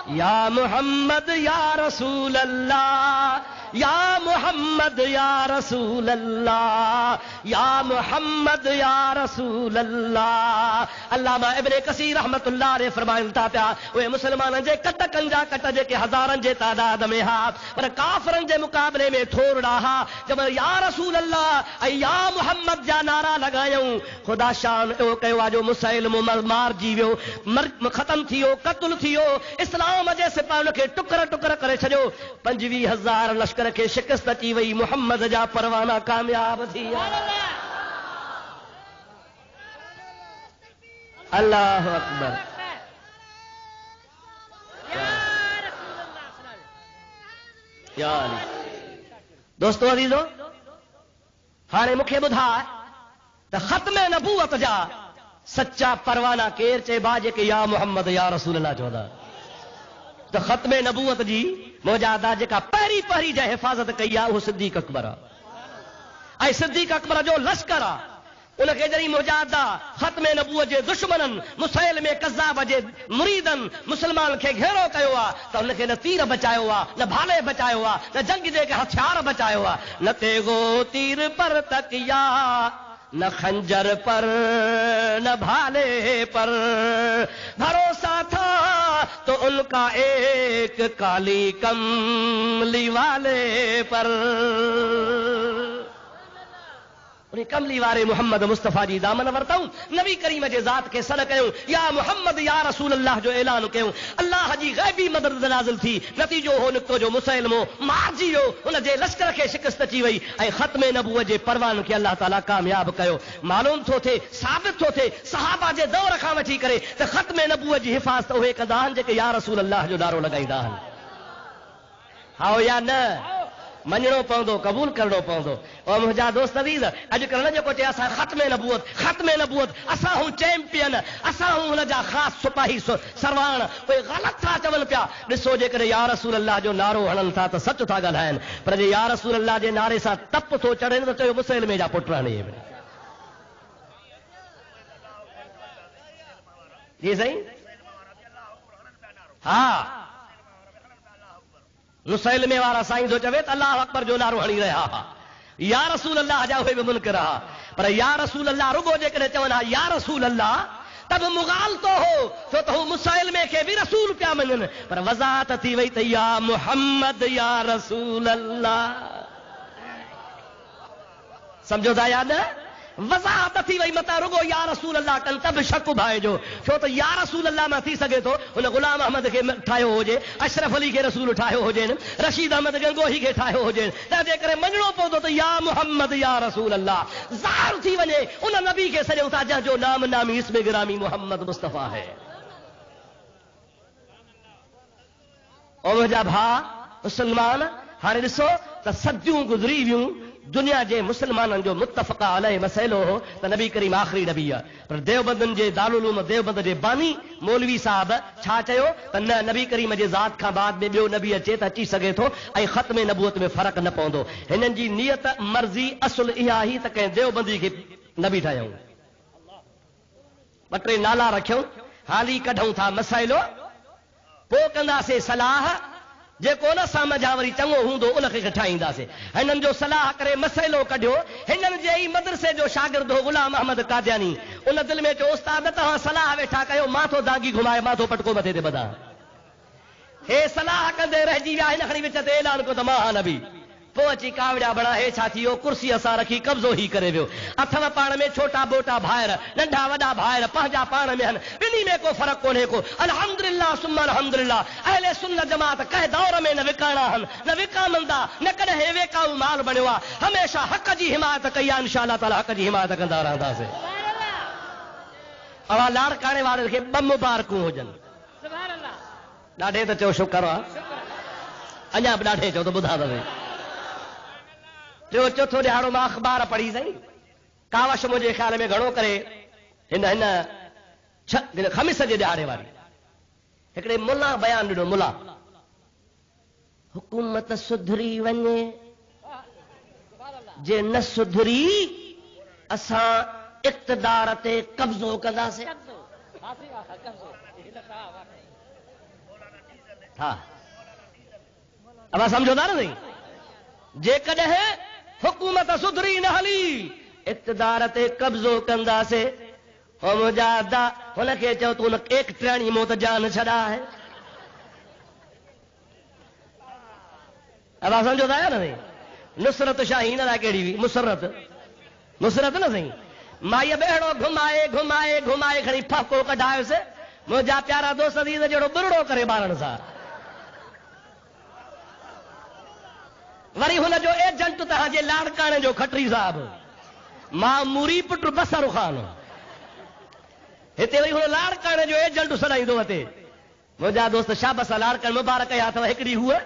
या मुहम्मद या रसूल अल्लाह, या मुहम्मद या रसूल अल्लाह, या मुहम्मद या रसूल अल्लाह। अल्लामा इब्न कसीर रहमतुल्लाह अलैहि फरमाइनि था पिया, उहे मुस्लमाननि जे कट कंजा कट जेके हज़ारनि जे तादाद में हा, पर काफ़िरनि जे मुक़ाबले में थोरा हा। जब या रसूल अल्लाह ऐं या मुहम्मद जा नारा लॻायूं, ख़ुदा शान इहो कयो आहे जो मुसैलिमो मारिजी वियो, ख़तम थी वियो, क़त्ल थी वियो। इस्लाम जे सिपाही उनखे टुकर टुकर करे छॾियो। 25,000 लश्कर खे शिकस्त अची वई, मुहम्मद जा परवाना कामयाब थी विया। अल्लाहु अकबर। दोस्तो अज़ीज़ो, हाणे मूंखे ॿुधाए त ख़त्म नबूवत जा सच्चा परवाना केर चइबा जेके या मुहम्मद या रसूल अल्लाह चवंदा? त ख़त्म नबूवत जी मौजादा जेका पहिरीं पहिरीं जा हिफ़ाज़त कई आहे उहो सिद्दीक़ अकबर आहे। ऐं सिद्दीक़ अकबर जो लश्कर आहे, उनखे जॾहिं मौजादा ख़त्म नबूवत जे दुश्मननि, मुसैलिमे कज़्ज़ाब जे मुरीदनि मुस्लमान खे घेरो कयो आहे, त उनखे न तीर बचायो आहे, न भाले बचायो आहे, न जंग जेके हथियार बचायो आहे। न तेगो तीर पर तकिया, न खंजर पर, न भाले पर भरोसा था तो उनका एक काली कमली वाले पर। उन कमली वारे मोहम्मद मुस्तफ़ा जी दामन वरतऊं, नबी करीम जे ज़ात खे सॾ कयूं, या मुहम्मद या रसूल अल्लाह जो ऐलान कयूं। अल्लाह जी गैबी मदद नाज़िल थी। नतीजो हो निकितो जो मुसैलिमो मारिजी वियो, उन जे लश्कर खे शिकस्त अची वई ऐं ख़त्म नबूवत जे परवान खे अल्लाह ताला कामयाब कयो। मालूम थो थिए, साबित थो थिए सहाबा जे दौर खां वठी करे त ख़त्म नबूवत जी हिफ़ाज़त उहे कंदा आहिनि जेके या रसूल अल्लाह जो नारो लॻाईंदा आहिनि। हाओ या न? मञणो पवंदो, क़बूल करणो पवंदो। और मुंहिंजा दोस्त अज़ीज़, अॼुकल्ह न जेको चए असां ख़त्म नबूवत, असां हूं चैंपियन, असां हूं हुन जा ख़ासि सिपाही सरवाण, उहे ग़लति था चवनि पिया। ॾिसो जेकॾहिं या रसूल अल्लाह जो नारो हणनि था त सच था ॻाल्हाइनि, पर जे या रसूल अल्लाह जे नारे सां टप थो चढ़े त चयो मुसैलिमे जा पुट हणी। जी साईं, हा मुसैलिमे वारा साईं जो चवे त अल्लाह अकबर जो नारो हणी रहिया हा। یا رسول اللہ جا ہوئے بھی منکر رہا پر یا رسول اللہ رگو جے کرے چونا یا رسول اللہ تب مغال تو ہو تو مسائلمے کے بھی رسول پیا منن پر وضاحت تھی وئی تے یا محمد یا رسول اللہ سمجھو دا یاد وضاحت تھی وئی متا رگو یا رسول اللہ کن تب شک بھائے جو چھو تو یا رسول اللہ میں تھی سگے تو ان غلام احمد کے ٹھایو ہو جے اشرف علی کے رسول ٹھایو ہو جے رشید احمد گنگوہی کے ٹھایو ہو جے دے کرے منجڑو پودو تو یا محمد یا رسول اللہ ظاہر تھی ونے ان نبی کے سرے اتاجا جو نام نامی اسم گرامی محمد مصطفیٰ ہے او مجھا بھا مسلمان ہانے ڈسو تا صدیوں گزری ویوں دنیا جے مسلمانن جو متفقہ علیہ مسئلو ہو تو نبی کریم آخری نبی ہے پر دیوبندن جے دارالعلوم دیوبند جے بانی مولوی صاحب چھا چیو تو نبی کریم جے ذات کا بعد میں بیو نبی اچے تا چی سگے تو اے ختم نبوت میں فرق نہ پوندو ہنن جی نیت مرضی اصل ایا ہی تا کہ دیوبندی کے نبی ٹھایوں بٹرے نالا رکھوں حالی کڈھوں تھا مسئلو پو کندا سے صلاح جے کو نہ سمجھ آوری چنگو ہوندو ان کے ٹھائیندا سے ہنن جو صلاح کرے مسئلو کڈھو ہنن جے ای مدرسے جو شاگرد ہو غلام احمد قادیانی ان دل میں جو استاد تا صلاح ویٹھا کيو ماتھو داگی گھمائے ماتھو پٹکو متھے تے بدا ہے صلاح کندے رہ جی ویا ہن کھڑی وچ تے اعلان کو ته ماں نبی پوچی کاوڑا بڑا ہے چھاتیو کرسی اسا رکھی قبضو ہی کرے ویو اتھو پان میں چھوٹا بوٹا بھائر ننڈا وڈا بھائر پہجا پان میں ہن بنی میں کو فرق کونے کو الحمدللہ ثم الحمدللہ اہل سنت جماعت کہ دور میں نہ وکانا ہن نہ وکا مندا نہ کڈ ہے وکاو مال بنوا ہمیشہ حق جی حمایت کیا انشاءاللہ تعالی حق جی حمایت کندا رہندا سے اوا لاڑ کانے والے کے بم مبارکوں ہوجن سبحان اللہ ڈاڈے تو چو شکر وا اñا ڈاڈے چو تو بدھا دے جو چوتھو ڈیاڑو میں اخبار پڑھی سئی کاوش مجھے خیال میں گھنو کرے ہن خمیس جے ڈیاڑے واری ہکڑے ملا بیان ڏنو ملا حکومت سدھری ونے جے نہ سدھری اساں اقتدار تے قبضو کندا سے ہاں اب سمجھو نا نہیں جے کڈ ہے حکومت سدھری نہ ہلی اقتدار تے قبضو کندا سے او مجاہدہ ان کے چو تو ایک ٹرانی موت جان چھڑا ہے اب سمجھو تھا نا نہیں نصرت شاہین نہ کیڑی ہوئی مسرت نہ صحیح مائی بیڑو گھمائے گھمائے گھمائے کھڑی پھاکو کڈھائے سے مجھا پیارا دوست عزیز جڑو برڑو کرے بارن سا وری ہن جو ایجنٹ تہاں جے لاڑکانے جو کھٹری صاحب ماں موری پٹر بسر خان ہتے وری ہن لاڑکانے جو ایجنٹ سڑائیندو ہتے مجھا دوست شابس لاڑکن مبارک یا تو ہکڑی ہوئے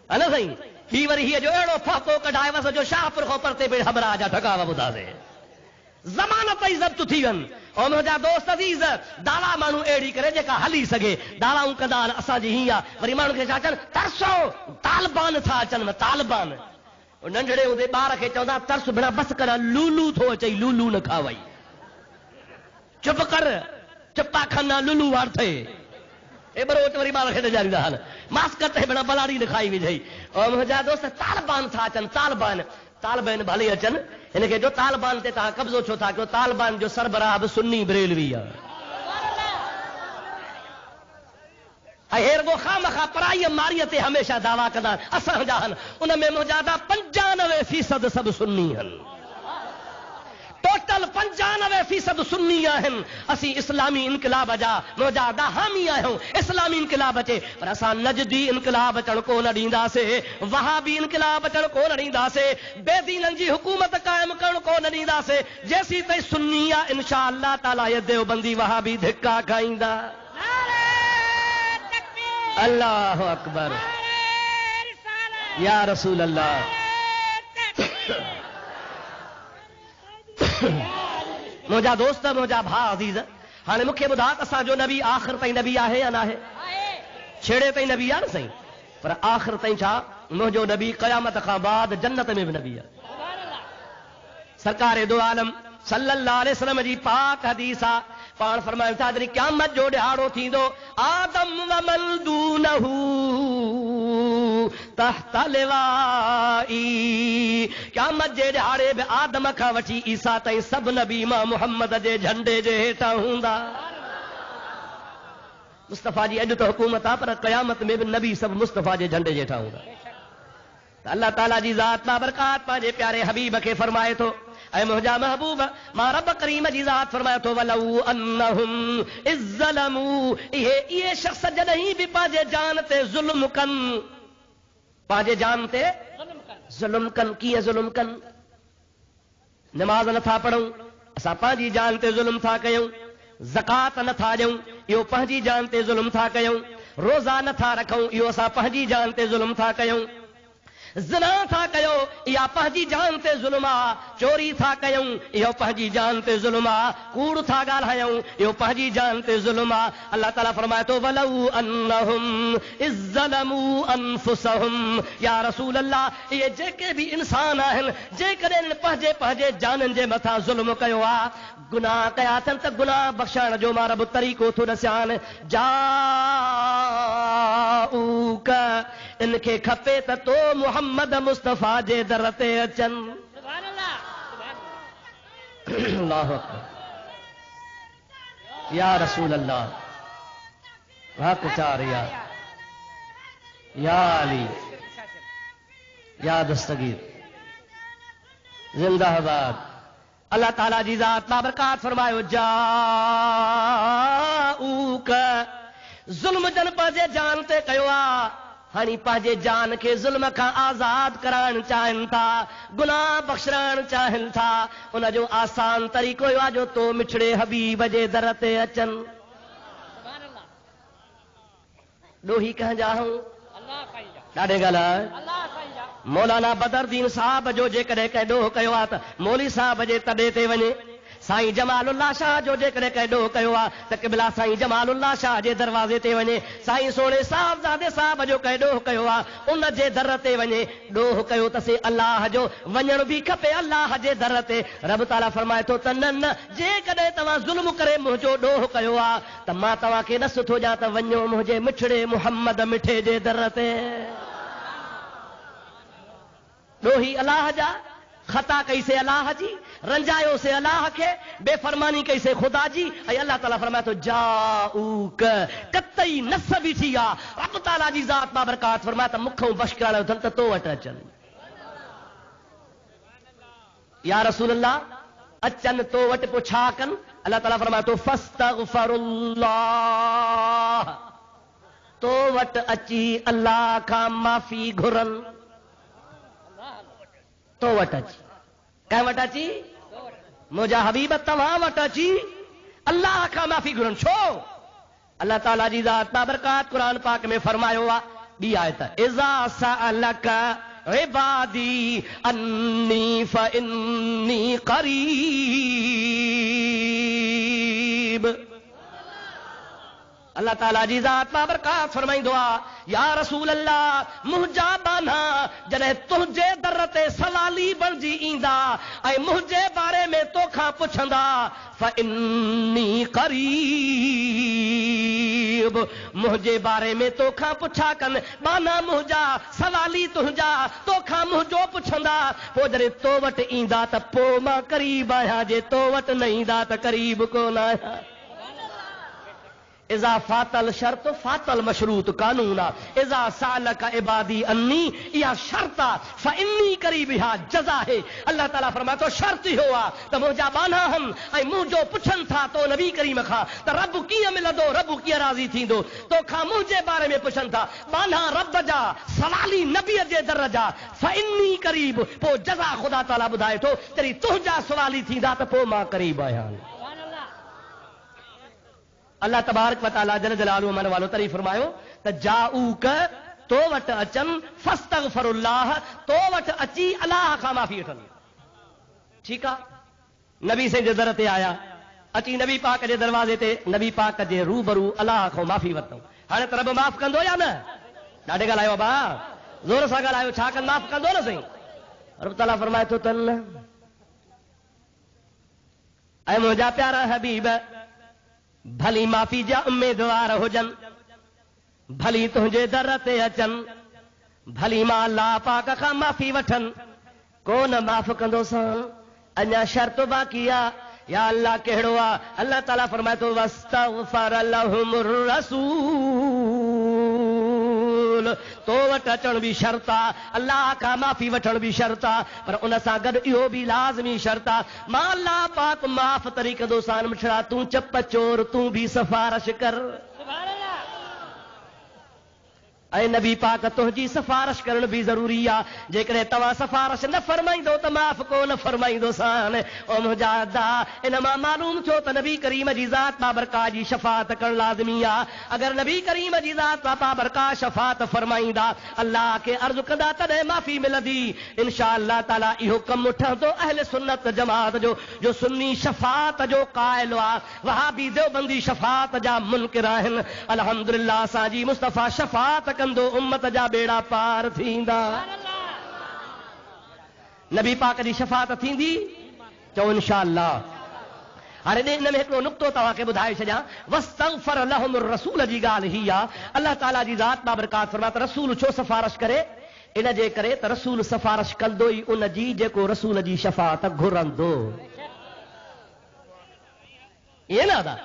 انا صحیح ہی وری ہی جو اڑو پھاکو کڈھائے وس جو شاہ پر خبر تے ہمراہ جا ٹھکاوا بدا دے ضمانت عزت تھی ون اور مجھا دوست عزیز دالا مانو ایڑی کرے جکا ہلی سگے دالا کدا اسا جی ہی وری مانو کے چاچن ترسو طالبان تھا اچن طالبان ننڈڑے دے بار کے چوندا ترس بنا بس کر لولو تھو چئی لولو نہ کھاوئی چپ کر چپا کھانا لولو وار تھے اے بروٹ وری بار کے جاری حال ماس کرتے بنا بلاڑی نہ کھائی وی اور مجھا دوست طالبان تھا اچن طالبان بھلے اچن ان کے جو طالبان تے تا قبضو چھو تھا کہ طالبان جو سربراہ سنی بریلوی ہے ہیر گو خامخا پرائی ماریت ہمیشہ دعویٰ کردان اساں جاہن ان میں مجادہ 95% سب سنی ہیں ٹوٹل 95% سنی ہیں اسی اسلامی انقلاب جا مجادہ حامی آئیں اسلامی انقلاب اچے پر اساں نجدی انقلاب اچن کو نہ ڈیندا سے وہابی انقلاب اچن کو نہ ڈیندا سے بے دینن جی حکومت قائم کرن کو نہ ڈیندا سے جیسی تے سنی انشاءاللہ تعالی دیوبندی وہابی دھکا کھائیندا اللہ اکبر یا رسول اللہ موجا دوست موجا بھا عزیز ہانے مکھے بدھا اسا جو نبی آخر تائیں نبی ہے یا نہ ہے چھڑے تائیں نبی ہے نا صحیح پر آخر تائیں چھا موجو نبی قیامت کا بعد جنت میں بھی نبی ہے سرکار دو عالم صلی اللہ علیہ وسلم جی پاک حدیثہ پان فرمائے تھا جی قیامت جو ڈھاڑو تھیندو آدم ومن دونہو تحت لوائی قیامت جے ॾिहाड़े बि आदम खां वठी ईसा ताईं सभु नबी मां मुहम्मद जे झंडे जे हेठां हूंदा मुस्तफ़ा जी अॼु त हुकूमत आहे पर क़यामत में बि नबी सभु मुस्तफ़ा जे झंडे जे हेठां हूंदा अल्लाह ताला जी ज़ात बाबरकात पंहिंजे प्यारे हबीब खे फरमाए थो ऐं मुंहिंजा महबूब मां रब करीम जी ज़ात फरमाए थो वलऊ अन्नहुम इज़्ज़लमू इहे शख़्स जॾहिं बि पंहिंजे जान ते ज़ुल्म कनि पंहिंजे जान ते ज़ुल्म कनि कीअं ज़ुल्म कनि नमाज़ नथा पढ़ूं असां पंहिंजी जान ते ज़ुल्म था कयूं ज़कात नथा ॾियूं इहो पंहिंजी जान ते ज़ुल्म था कयूं रोज़ा नथा रखूं इहो असां पंहिंजी जान ते ज़ुल्म था कयूं ज़िना था कयो इहा पंहिंजी जान ते ज़ुल्म आहे चोरी था कयूं इहो पंहिंजी जान ते ज़ुल्म आहे कूड़ था ॻाल्हायूं इहो पंहिंजी जान ते ज़ुल्म आहे अल्लाह ताला फरमाए थो वलऊ अन्नहुम इज़्ज़लमू अनफुसहुम या रसूल अल्लाह इहे जेके बि इंसान आहिनि जेकॾहिं पंहिंजे पंहिंजे जाननि जे मथां ज़ुल्म कयो आहे गुनाह कया अथनि त गुनाह बख़्शण जो मां रब तरीक़ो थो ॾसियानि जाऊक इनखे खपे त तो मुहम्मद मुस्तफ़ा जे दर ते अचनि अल्लाहु अकबर या रसूल अल्लाह हक़ चारिया या अली या दस्तगीर जिंदाबाद अल्लाह ताला जी ज़ात बाबरकात फरमायो जाऊक ज़ुल्म जन पंहिंजे जान ते कयो आहे हाणे पंहिंजे जान खे ज़ुल्म खां आज़ाद कराइण चाहिनि था गुनाह बख़्शण चाहिनि था उन जो आसान तरीक़ो इहो आहे जो तो मिठड़े हबीब जे दर ते अचनि ॾोही कंहिंजा हूं ॾाढे ॻाल्हाए मौलाना बदरुद्दीन साहब जो जेकॾहिं कंहिं ॾोह कयो आहे त मौली साहब जे तॾे ते वञे साईं जमालुल्लाह शाह जो जेकॾहिं कंहिं ॾोह कयो आहे त क़िबला साईं जमालुल्लाह शाह जे दरवाज़े ते वञे साईं सोणे साहिबज़ादे साहब जो कंहिं ॾोह कयो आहे उन जे दर ते वञे ॾोह कयो तसे अलाह जो वञण बि खपे अलाह जे दर ते रब ताला फरमाए थो त न न जेकॾहिं तव्हां ज़ुल्म करे मुंहिंजो ॾोह कयो आहे त मां तव्हांखे न सुठो ॾियां त वञो मुंहिंजे मिठड़े मुहम्मद मिठे जे दर ते ॾोही अलाह जा खता कई से अलाह जी रंजायो से अलाह के बेफरमानी कई से खुदा जी ऐं अल्लाह ताला फरमाए थो जाऊक कतई नस बीठी आहे रब ताला जी ज़ात बाबरकात फरमाए त मुखों बश करण अथनि त तो वटि अचनि या रसूल अल्लाह अचनि तो वटि पोइ छा कनि अल्लाह ताला फरमाए थो फस्तगफिरुल्लाह तो वटि अची अल्लाह खां माफ़ी घुरनि तो वटि अची कंहिं वटि अची मुंहिंजा हबीब तव्हां वटि अची अल्लाह खां माफ़ी घुरनि छो अल्लाह ताला जी ज़ात बाबरकात क़ुरान पाक में फरमायो आहे ॿी आयत इज़ा सअलक इबादी अन्नी फइन्नी क़रीब अल्लाह ताला जी ज़ात बाबरकात फरमाईंदो आहे या रसूल अल्लाह मुंहिंजा बाना जॾहिं तुंहिंजे दर ते सवाली बणिजी ईंदा ऐं मुंहिंजे बारे में तोखां पुछंदा फइन्नी क़रीब मुंहिंजे बारे में तोखां पुछा कनि बाना मुंहिंजा सवाली तुंहिंजा तोखां मुंहिंजो पुछंदा पोइ जॾहिं तो वटि ईंदा त पोइ मां क़रीब आहियां जे तो वटि न ईंदा त क़रीब कोन आहियां इज़ा फातल शर्त फातल मशरूत कानून इज़ा सालक इबादी अन्नी इहा शर्त आहे फइन्नी करीब इहा जज़ा है अल्लाह ताला फरमाए थो शर्त इहो आहे त मुंहिंजा बाना आहिनि ऐं मुंहिंजो पुछनि था तो नबी करीम खां त रब कीअं मिलंदो रब कीअं राज़ी थींदो तोखां मुंहिंजे बारे में पुछनि था बाना रब जा सवाली नबीअ जे दर जा फइन्नी करीब पोइ जज़ा ख़ुदा ताला ॿुधाए थो जॾहिं तुंहिंजा सवाली थींदा त पोइ मां करीब आहियां अल्लाह तबारक व तआला जल जलालुहु मन वालो तरी फरमायो त जाऊक तो वटि अचनि फस्तगफिरुल्लाह तो वटि अची अलाह खां माफ़ी वठनि ठीकु आहे नबी साईं जे दर ते आया अची नबी पाक जे दरवाज़े ते नबी पाक जे रूबरू अलाह खां माफ़ी वरितऊं हाणे त रब माफ़ कंदो या न ॾाढे ॻाल्हायो बा ज़ोर सां ॻाल्हायो छा कनि माफ़ कंदो न साईं रब ताला फरमाए थो त न ऐं मुंहिंजा प्यारा हबीब भली माफ़ी जा उम्मीदवार हुजनि भली तुंहिंजे दर ते अचनि بھلی ماں اللہ پاک کا معافی وٹھن کو نہ معاف کندو سان اñا شرط باقی آ یا اللہ کہڑو آ اللہ تعالیٰ فرمائے تو واستغفر لهم الرسول تو وٹ اچن بھی شرط آ اللہ کا معافی وٹھن بھی شرط آ پر ان سان گڈ اهو بھی لازمی شرط آ ماں اللہ پاک معاف تری کندو سان مڇڑا توں چپ چور توں بھی سفارش کر اے نبی پاک تجھی سفارش کرن بھی ضروری آ جے تواں سفارش نہ فرمائیندو تو معاف کو نہ فرمائیندو سان او مجاہدہ انما معلوم چھو تو نبی کریم جی ذات بابرکات جی شفاعت کرن لازمی آ اگر نبی کریم جی ذات بابرکات شفاعت فرمائیندا اللہ کے عرض کندا تدے معافی ملدی انشاءاللہ تعالی اہو کم اٹھا تو اہل سنت جماعت جو سنی شفاعت جو قائل آ وہابی دیوبندی شفاعت جا منکر آہن الحمدللہ ساجی مصطفیٰ شفاعت کندو امت جا بیڑا پار تھیندا نبی پاک جی شفاعت تھیندی چو انشاءاللہ ہر دے ان میں ایک نقطو تواں کے بدھائے چھجا واستغفر لهم الرسول جی گال ہی اللہ تعالی جی ذات بابرکات فرماتا رسول چھو سفارش کرے ان جے کرے تے رسول سفارش کندو ہی ان جی جیکو رسول جی شفاعت گھرندو یہ نہ دا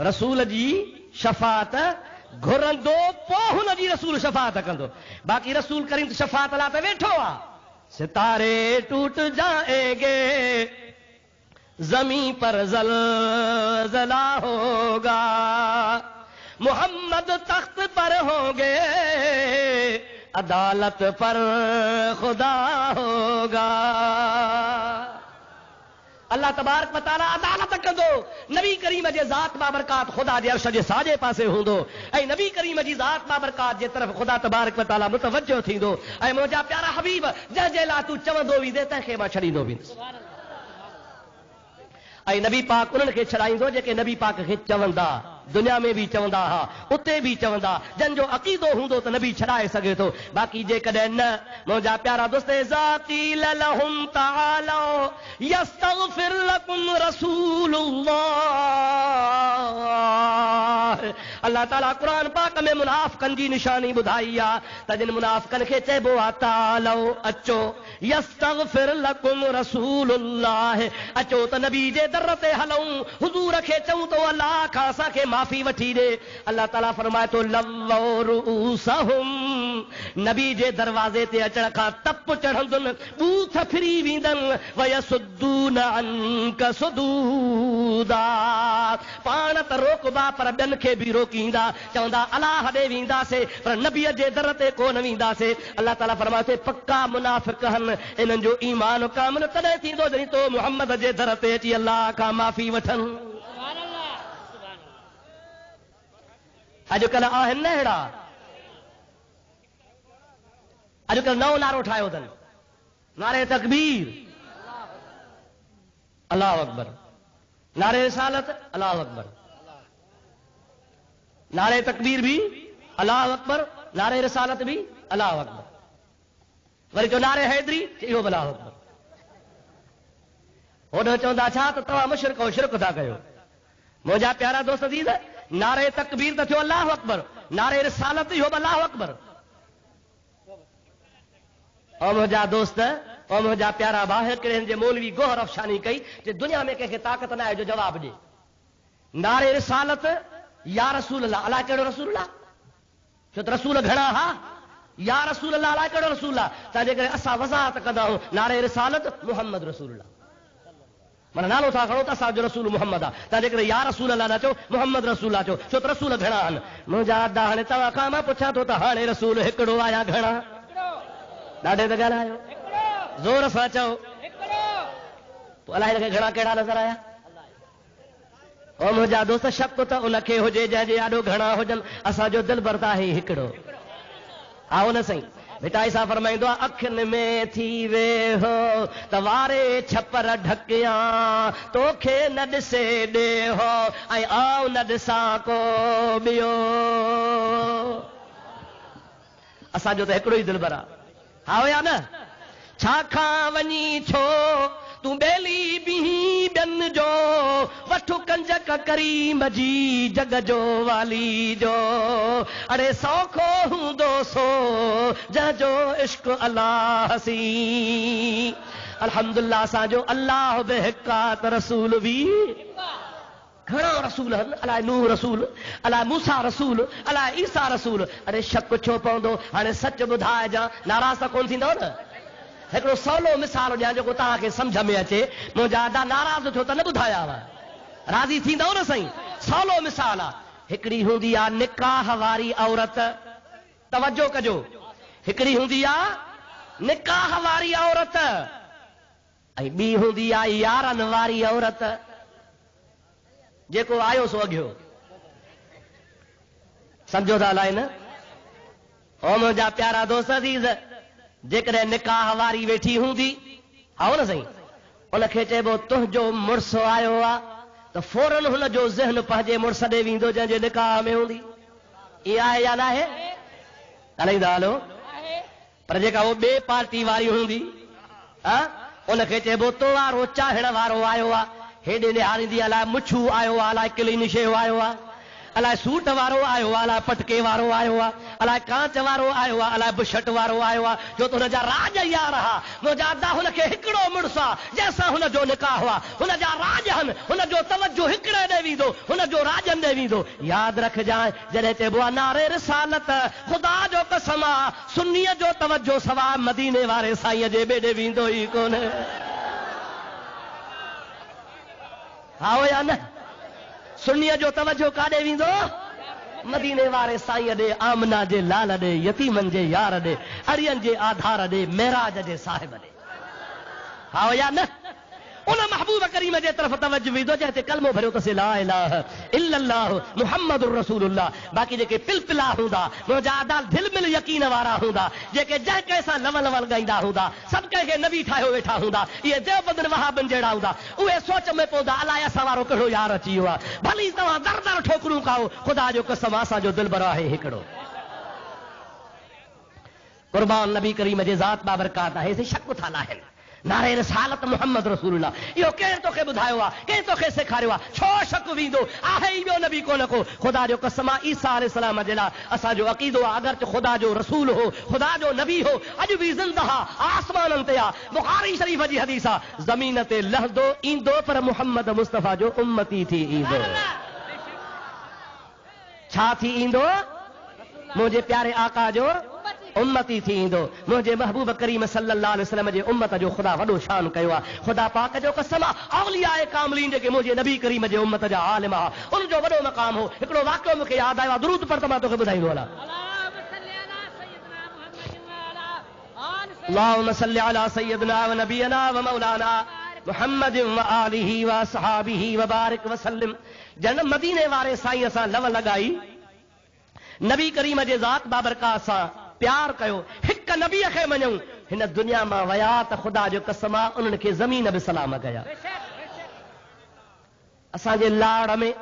رسول جی شفاعت گھرندو پوہن جی رسول شفاعت کندو باقی رسول کریم تو شفاعت لاتے بیٹھو آ ستارے ٹوٹ جائیں گے زمین پر زلزلہ ہوگا محمد تخت پر ہوں گے عدالت پر خدا ہوگا اللہ تبارک و تعالی عدالت کندو نبی کریم جے ذات بابرکات خدا جے عرش جے ساجے پاسے ہوندو اے نبی کریم جی ذات بابرکات جے طرف خدا تبارک و تعالی متوجہ تھیندو اے موجا پیارا حبیب جے لا تو چوندو وی دے تے خیمہ چھڑیندو وی اے نبی پاک انہن کے چھڑائیندو جے کہ نبی پاک کے چوندا دنیا میں بھی چوندا ہا اتے بھی چوندا جن جو عقیدو ہوندو تو نبی چھڑائے سگے تو باقی جے کدے نہ موجا پیارا دوست ذاتی لہم تعالوا یستغفر لکم رسول اللہ اللہ تعالیٰ قرآن پاک میں منافقن جی نشانی بدھائی آ تجن منافقن کے چیبو تعالوا اچو یستغفر لکم رسول اللہ اچو تو نبی جے درتے ہلوں حضور کے چوں تو اللہ خاصا کے معافی وٹھی دے اللہ تعالیٰ فرمائے تو لو رؤوسہم نبی جے دروازے تے اچڑ کا تپ چڑھندن بوتھ پھری ویندن ویسدون عنک صدودا پانت روکبا پر بن کے بھی روکیندا چوندا اللہ دے ویندا سے پر نبی جے در تے کو نہ ویندا سے اللہ تعالیٰ فرماتے پکا منافق ہن انہن جو ایمان کامل تدے تھیندو جنی تو محمد جے در تے اچی اللہ کا معافی وٹھن اجکل آہن نہڑا اجکل نو نعرو ٹھائیو دن نعرے تکبیر اللہ اکبر نعرے رسالت اللہ اکبر نعرے تکبیر بھی اللہ اکبر نعرے رسالت بھی اللہ اکبر وری جو نعرے حیدری یہ اللہ اکبر ہوڈو چوندا چھا تو تواں مشرک ہو شرک تھا کہو موجا پیارا دوست عزیز نعرے تکبیر تو اللہ اکبر نعرے رسالت یہ اللہ اکبر او موجا دوست او موجا پیارا باہر کرن جے مولوی گوہر افشانی کئی جے دنیا میں کہ طاقت نہ ہے جو جواب دے نعرے رسالت یا رسول اللہ اللہ کہڑو رسول اللہ چھو تو رسول گھڑا ہاں یا رسول اللہ اللہ کہڑو رسول اللہ تا جے کہ اسا وضاحت کندا ہوں نعرے رسالت محمد رسول اللہ من نالو تھا کھڑو تا جو رسول محمد تا جے کہ یا رسول اللہ نہ چو محمد رسول اللہ چو چھو تو رسول گھڑا ہن مجا داہنے تا کاما پوچھا تو تا ہانے رسول ہکڑو آیا گھڑا ڈاڈے تے گل آیو زور سا چو تو اللہ کے گھڑا کیڑا نظر آیا او مجا دوست شک تو ان کے ہو جے جے آڈو گھڑا ہو جن اسا جو دل برتا ہے ہکڑو آؤ نہ سہی بیٹا ایسا فرمائیندو اکھن میں تھی وے ہو توارے چھپر ڈھکیاں تو کھے نہ ڈسے دے ہو اے آؤ نہ ڈسا کو بیو اسا جو تے ہکڑو ہی دل برا آؤ یا نا چھا کھا ونی چھو तूं बेली बिही ॿियनि जो वठु कंजक करीम जी जग जो वाली जो अड़े सौखो हूंदो सो जंहिंजो इश्क अल्लाह सी अल्हम्दुलिल्लाह असांजो अल्लाह बि हिकु आहे त रसूल बि घणा रसूल आहिनि अलाए नूह रसूल अलाए मूसा रसूल अलाए ईसा रसूल अरे शक छो पवंदो हाणे सच ॿुधाइजां नाराज़ त कोन थींदो न हिकिड़ो सवलो मिसाल ॾियां जेको तव्हांखे सम्झ में अचे मुंहिंजा अदा नाराज़ थियो त न ॿुधायांव राज़ी थींदव न साईं सवलो मिसाल आहे हिकिड़ी हूंदी आहे निकाह वारी औरत तवजो कजो हिकिड़ी हूंदी आहे निकाह वारी औरत ऐं ॿी हूंदी आहे यारनि वारी औरत जेको आयो सो अॻियो सम्झो था अलाए न ओ मुंहिंजा प्यारा दोस्त अज़ीज़ जेकॾहिं निकाह वारी वेठी हूंदी आओ न साईं उनखे चइबो तुंहिंजो मुड़ुसु आयो आहे त फौरन हुनजो ज़हन पंहिंजे मुड़ुस ॾे वेंदो जंहिंजे निकाह में हूंदी इहा आहे या न आहे ॻाल्हाईंदा हलो पर जेका उहो ॿिए पार्टी वारी हूंदी उनखे चइबो तो वारो चाहण वारो आयो आहे हेॾे निहारींदी अलाए मुछू आयो आहे अलाए क्लीन शेव आयो आहे अलाए सूट वारो आयो आहे अलाए पटके वारो आयो आहे अलाए कांच वारो आयो आहे अलाए बुशट वारो आयो आहे छो त हुनजा राज यार हा मुंहिंजा अदा हुनखे हिकिड़ो मुड़ुसु आहे जंहिंसां हुनजो निकाह आहे हुनजा राज आहिनि हुनजो तवजो हिकिड़े ॾे वेंदो हुनजो राजनि ॾे वेंदो यादि रखजांइ जॾहिं चइबो आहे नारे रिसालत ख़ुदा जो कसम आहे सुन्नीअ जो तवजो सवाइ मदीने वारे साईंअ जे ॿे ॾे वेंदो ई कोन्हे आओ या न सुन्नीअ जो तवजो काॾे वेंदो मदीने वारे साईं ॾे आमना जे लाल ॾे यतीमनि जे यार ॾे अड़ियनि जे आधार ॾे मेराज जे साहिब ॾे आओ या न उन महबूब करीम जे तरफ़ तवजो वेंदो जंहिं ते कलमो भरियो अथसि ला इलाहा इल्लल्लाह मुहम्मदुर रसूलुल्लाह बाक़ी जेके पिलपिला हूंदा मुंहिंजा अदा दिलि मिल यकीन वारा हूंदा जेके जंहिं कंहिंसां लवल लवल ॻाईंदा हूंदा सभु कंहिंखे नबी ठाहियो वेठा हूंदा इहे देवबंदनि वहाबनि जहिड़ा हूंदा उहे सोच में पवंदा अलाए असां वारो कहिड़ो यार अची वियो आहे भली तव्हां दर दर ठोकरूं खाओ ख़ुदा जो कसम असांजो दिलबर आहे हिकिड़ो क़ुर्बान नबी करीम जे ज़ात बाबरकात आहे से शक था लाहिनि नारे रिसालत मुहम्मद रसूलुल्लाह इहो केरु तोखे ॿुधायो आहे केरु तोखे सेखारियो आहे छो शक वेंदो आहे ई ॿियो नबी कोन को ख़ुदा जो कसम ईसा अलैहिस्सलाम जे लाइ असांजो अक़ीदो आहे अगरि ख़ुदा जो रसूल हो ख़ुदा जो नबी हो अॼु बि ज़िंदह आसमाननि ते आहे बुखारी शरीफ़ जी हदीस आहे ज़मीन ते लहंदो ईंदो पर मुहम्मद मुस्तफ़ा जो उम्मती थी ईंदो छा थी ईंदो मुंहिंजे प्यारे आका जो उम्मती थी ईंदो मुंहिंजे महबूब करीम सल्लल्लाहु अलैहि वसल्लम जे उम्मत जो ख़ुदा वॾो शान कयो आहे ख़ुदा पाक जो कसम औलिया कामिलीन जेके मुंहिंजे नबी करीम जे उम्मत जा आलिम आहे उनजो वॾो मक़ाम हो हिकिड़ो वाक़ियो मूंखे यादि आयो आहे दुरूद पर त मां तोखे ॿुधाईंदो हलां अल्लाहुम्मा सल्लि अला सय्यदना व नबियना व मौलाना मुहम्मद व आलिहि व असहाबिहि व बारिक व सल्लिम जन मदीने वारे साईं सां लव लॻाई नबी करीम जे ज़ात बाबरकात सां प्यार कयो हिकु नबीअ खे मञूं हिन दुनिया मां विया त ख़ुदा जो कसम आहे उन्हनि खे ज़मीन बि सलाम कया असांजे लाड़ में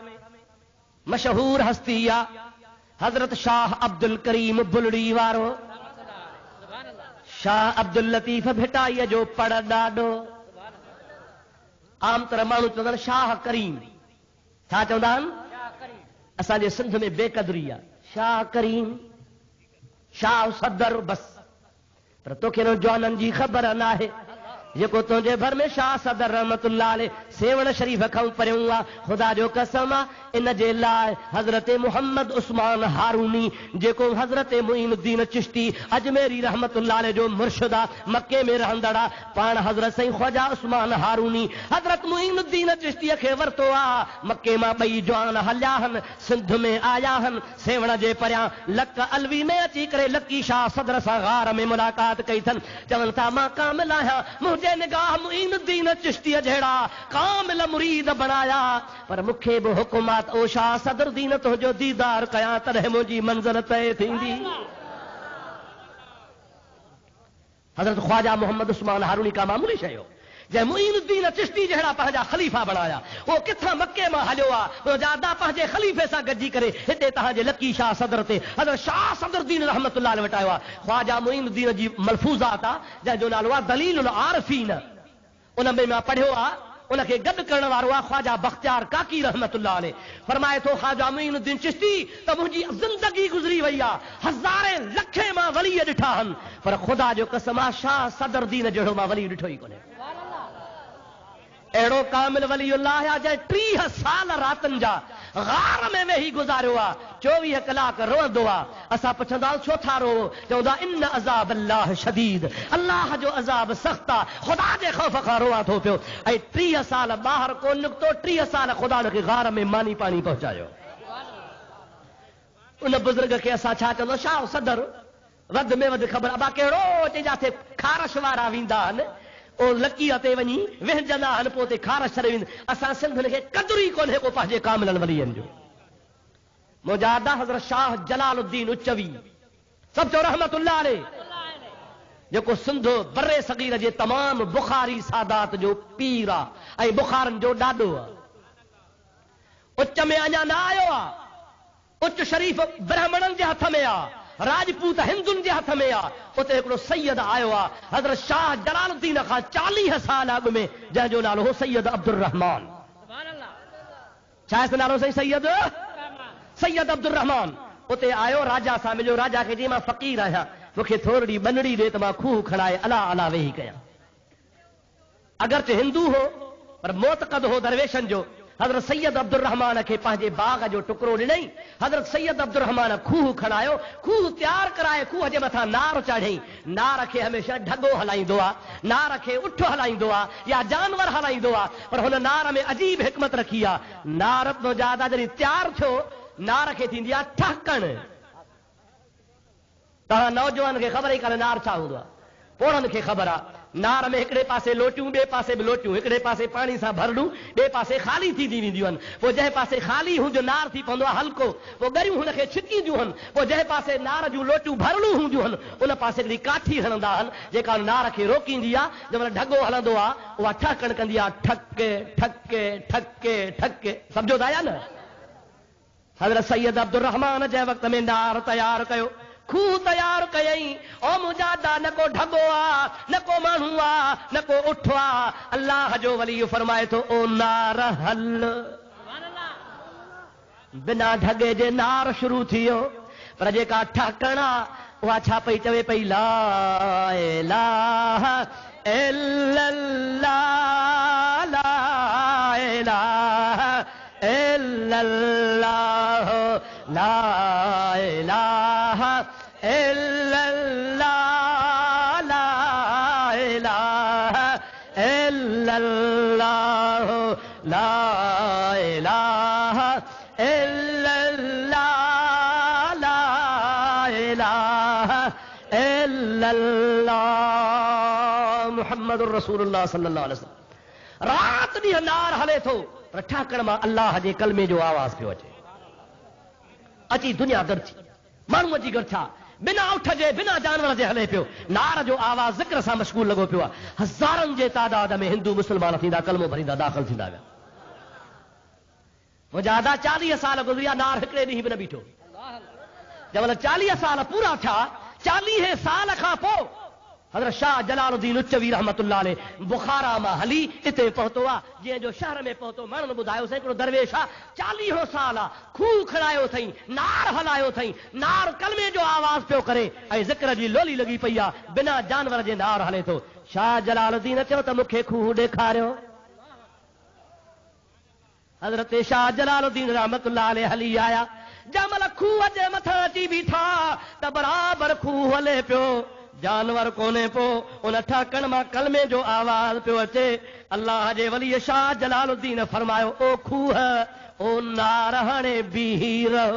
मशहूर हस्ती आहे हज़रत शाह अब्दुल करीम बुलड़ी वारो शाह अब्दुल लतीफ़ भिटाईअ जो पढ़ ॾाढो आम तरह माण्हू चवंदा आहिनि शाह करीम छा चवंदा आहिनि असांजे सिंध में बेक़दरी आहे शाह करीम शाह सदर बस पर तोखे न जवाननि जी ख़बर न आहे जेको तुंहिंजे भर में शाह सदर रहमतुल्लाह अलैह सेवण शरीफ़ खां परियूं आहे ख़ुदा जो कसम आहे इन जे लाइ हज़रत मुहम्मद उस्मान हारूनी जेको हज़रत मुईनुद्दीन चिश्ती अजमेरी रहमतुल्लाह अलैह जो मुर्शिद आहे मके में रहंदड़ आहे पाण हज़रत साईं ख्वाजा उस्मान हारूनी हज़रत मुईनुद्दीन चिश्तीअ खे वरितो आहे मके मां ॿई जवान हलिया आहिनि सिंध में आया आहिनि सेवण जे परियां लक अलवी में अची करे लकी शाह सदर सां गार में मुलाक़ात कई अथनि चवनि था मां कामिल आहियां मुंहिंजे निगाह मुईनुद्दीन चिश्तीअ जहिड़ा कामिल मुरीद बनाया पर मूंखे बि हुकुम ओ शाह सदर दीन तुंहिंजो दीदार कयां तॾहिं मुंहिंजी मंज़िल तय थींदी हज़रत ख्वाजा मोहम्मद उस्मान हारूनी का मामूली शइ हो जंहिं मुईनुद्दीन चिश्ती जहिड़ा पंहिंजा ख़लीफ़ा बणाया उहो किथां मके मां हलियो आहे मुंहिंजा अदा पंहिंजे ख़लीफ़े सां गॾिजी करे हिते तव्हांजे लकी शाह सदर ते हज़रत शाह सदर दीन रहमतुल्लाह अलैह वटि आयो आहे ख्वाजा मुईनुद्दीन जी मलफूज़ात आहे जंहिंजो नालो आहे दलीलुल आरिफ़ीन ان में मां पढ़ियो आहे उनखे गॾु करण वारो आहे ख्वाजा बख्तियार काकी रहमतुल्लाह अलैह। फरमाए थो ख्वाजा मुईनुद्दीन चिश्ती त मुंहिंजी ज़िंदगी गुज़री वई आहे, हज़ारे लखे मां वली ॾिठा आहिनि, पर ख़ुदा जो कसम आहे शाह सदर दीन जहिड़ो मां वली ॾिठो ई कोन्हे। अहिड़ो कामिल वलीउल्लाह आहे जंहिं 30 साल रातनि जा गार में वेही गुज़ारियो आहे, 24 कलाक रोअंदो आहे। असां पुछंदा छो था रो, चवंदा इन अज़ाब अल्लाह शदीद, अल्लाह जो अज़ाब सख़्त आहे, ख़ुदा जे ख़ौफ़ खां रोआ थो पियो। ऐं 30 साल ॿाहिरि कोन निकितो, 30 साल ख़ुदा हुनखे गार में मानी पाणी पहुचायो। उन बुज़ुर्ग खे असां छा चवंदो, शाह सदर वधि में वधि ख़बर अबा कहिड़ो चई जिथे खारश वारा वेंदा आहिनि ओ लकीअ ते वञी विहजंदा आहिनि, पोइ ते खारश छॾे वेंदा। असां सिंधियुनि खे क़दुरु ई कोन्हे को पंहिंजे कामिलनि वलीअनि जो। मुंहिंजा आदा हज़रत शाह जलालुद्दीन उच्चवी सभु चओ रहमतुल्लाह अलैह, जेको सिंधु बर्रे सगीर जे तमामु बुखारी सादात जो पीर आहे ऐं बुखारनि जो ॾाॾो आहे। उच्च में अञा न आयो आहे, उच्च शरीफ़ ब्राह्मणनि जे हथ में आहे, राजपूत हिंदुनि जे हथ में आहे। उते हिकिड़ो सैयद आयो आहे हज़रत शाह जलालुद्दीन खां 40 साल अॻु में, जंहिंजो नालो हो सैयद अब्दुर रहमान। छा आहे नालो साईं? सैयद अब्दुर रहमान। उते आयो, राजा सां मिलियो, राजा खे चई मां फ़क़ीर आहियां, मूंखे थोरी बनड़ी ॾे त मां खूह खणाए अला अला वेही कयां। अगरचे हिंदू हो पर मोतक़द हो दरवेशनि जो। हज़रत सैयद अब्दुर रहमान खे पंहिंजे बाग जो टुकड़ो ॾिनई। हज़रत सैयद अब्दुर रहमान खूह खणायो, खूह तयारु कराए, खूह जे मथां नार चाढ़ियईं। नार खे हमेशह ढगो हलाईंदो आहे, नार खे उठ हलाईंदो आहे या जानवर हलाईंदो आहे, पर हुन नार में अजीब हिकमत रखी आहे। नार ज्यादा जॾहिं तयारु थियो, नार खे थींदी आहे ठहकण। तव्हां नौजवान खे ख़बर ई कान्हे नार छा हूंदो आहे, पोड़नि खे ख़बर आहे। नार में हिकिड़े पासे लोटियूं, ॿिए पासे बि लोटियूं, हिकिड़े पासे पाणी सां भरड़ूं, ॿिए पासे ख़ाली थींदी वेंदियूं आहिनि। पोइ जंहिं पासे ख़ाली हूंदियूं नार थी पवंदो आहे हल्को, पोइ ॻरियूं हुनखे छिकींदियूं आहिनि। पोइ जंहिं पासे नार जूं लोटियूं भरड़ूं हूंदियूं आहिनि उन पासे हिकिड़ी काठी हणंदा आहिनि जेका नार खे रोकींदी आहे। जंहिं महिल ढगो हलंदो आहे उहा ठहकण कंदी आहे, ठके ठके ठके ठके। सम्झो था या न? हज़रत सैयद अब्दुर रहमान जंहिं वक़्त में नार तयारु कयो, खूह तयारु कयईं, ओ मुजादा न को ढगो आहे, न को माण्हू आहे, न को उठ आहे। अल्लाह जो वली फरमाए थो ओ नार हल। बिना ढगे जे नार शुरू थी वियो, पर जेका ठहकण आहे उहा छा पई चवे पई, ला इलाहा इल्लल्लाह, ला इलाहा इल्लल्लाह, ला इलाहा इल्लल्लाह, ला इलाहा इल्लल्लाह, ला इलाहा इल्लल्लाह, ला इलाहा इल्लल्लाह मुहम्मदुर रसूलुल्लाह सल्लल्लाहु अलैहि वसल्लम। रात ॾींहुं नार हले थो, पर ठहकण मां अल्लाह जे कलमे जो आवाज़ पियो अचे। अची दुनिया दर थी, माण्हू अची घर छा बिना उठ जे, बिना जानवर जे हले पियो। नार जो आवाज़ ज़िक्र सां मशगूल लॻो पियो आहे। हज़ारनि जे तादाद में हिंदू मुस्लमान थींदा, कलमो भरींदा, दाख़िल थींदा विया। मुंहिंजा आदा 40 साल गुज़रिया, नार हिकिड़े ॾींहुं बि न बीठो। जंहिं महिल 40 साल पूरा थिया, 40 साल खां पोइ हज़रत शाह जलालुद्दीन उच्चवी रहमतुल्लाह अलैह बुखारा मां हली हिते पहुतो आहे। जीअं जो शहर में पहुतो, माण्हुनि ॿुधायो हिकिड़ो दरवेश आहे 40 साल आहे, खूह खणायो अथई, नार हलायो अथई, नार कलमे जो आवाज़ पियो करे ऐं ज़िक्र जी लोली लॻी पई आहे, बिना जानवर जे नार हले थो। शाह जलालुद्दीन चयो त मूंखे खूह ॾेखारियो। हज़रत शाह जलालुद्दीन रहमतुल्लाह अलैह हली आया। जंहिं महिल खूह जे मथां अची बीठा त बराबरि खूह हले पियो, जानवर कोन्हे पो, उन ठहकण मां कलमे जो आवाज़ पियो अचे। अल्लाह जे वली शाह जलालुद्दीन फरमायो, ओ खूह, ओ नार हाणे बीही रह।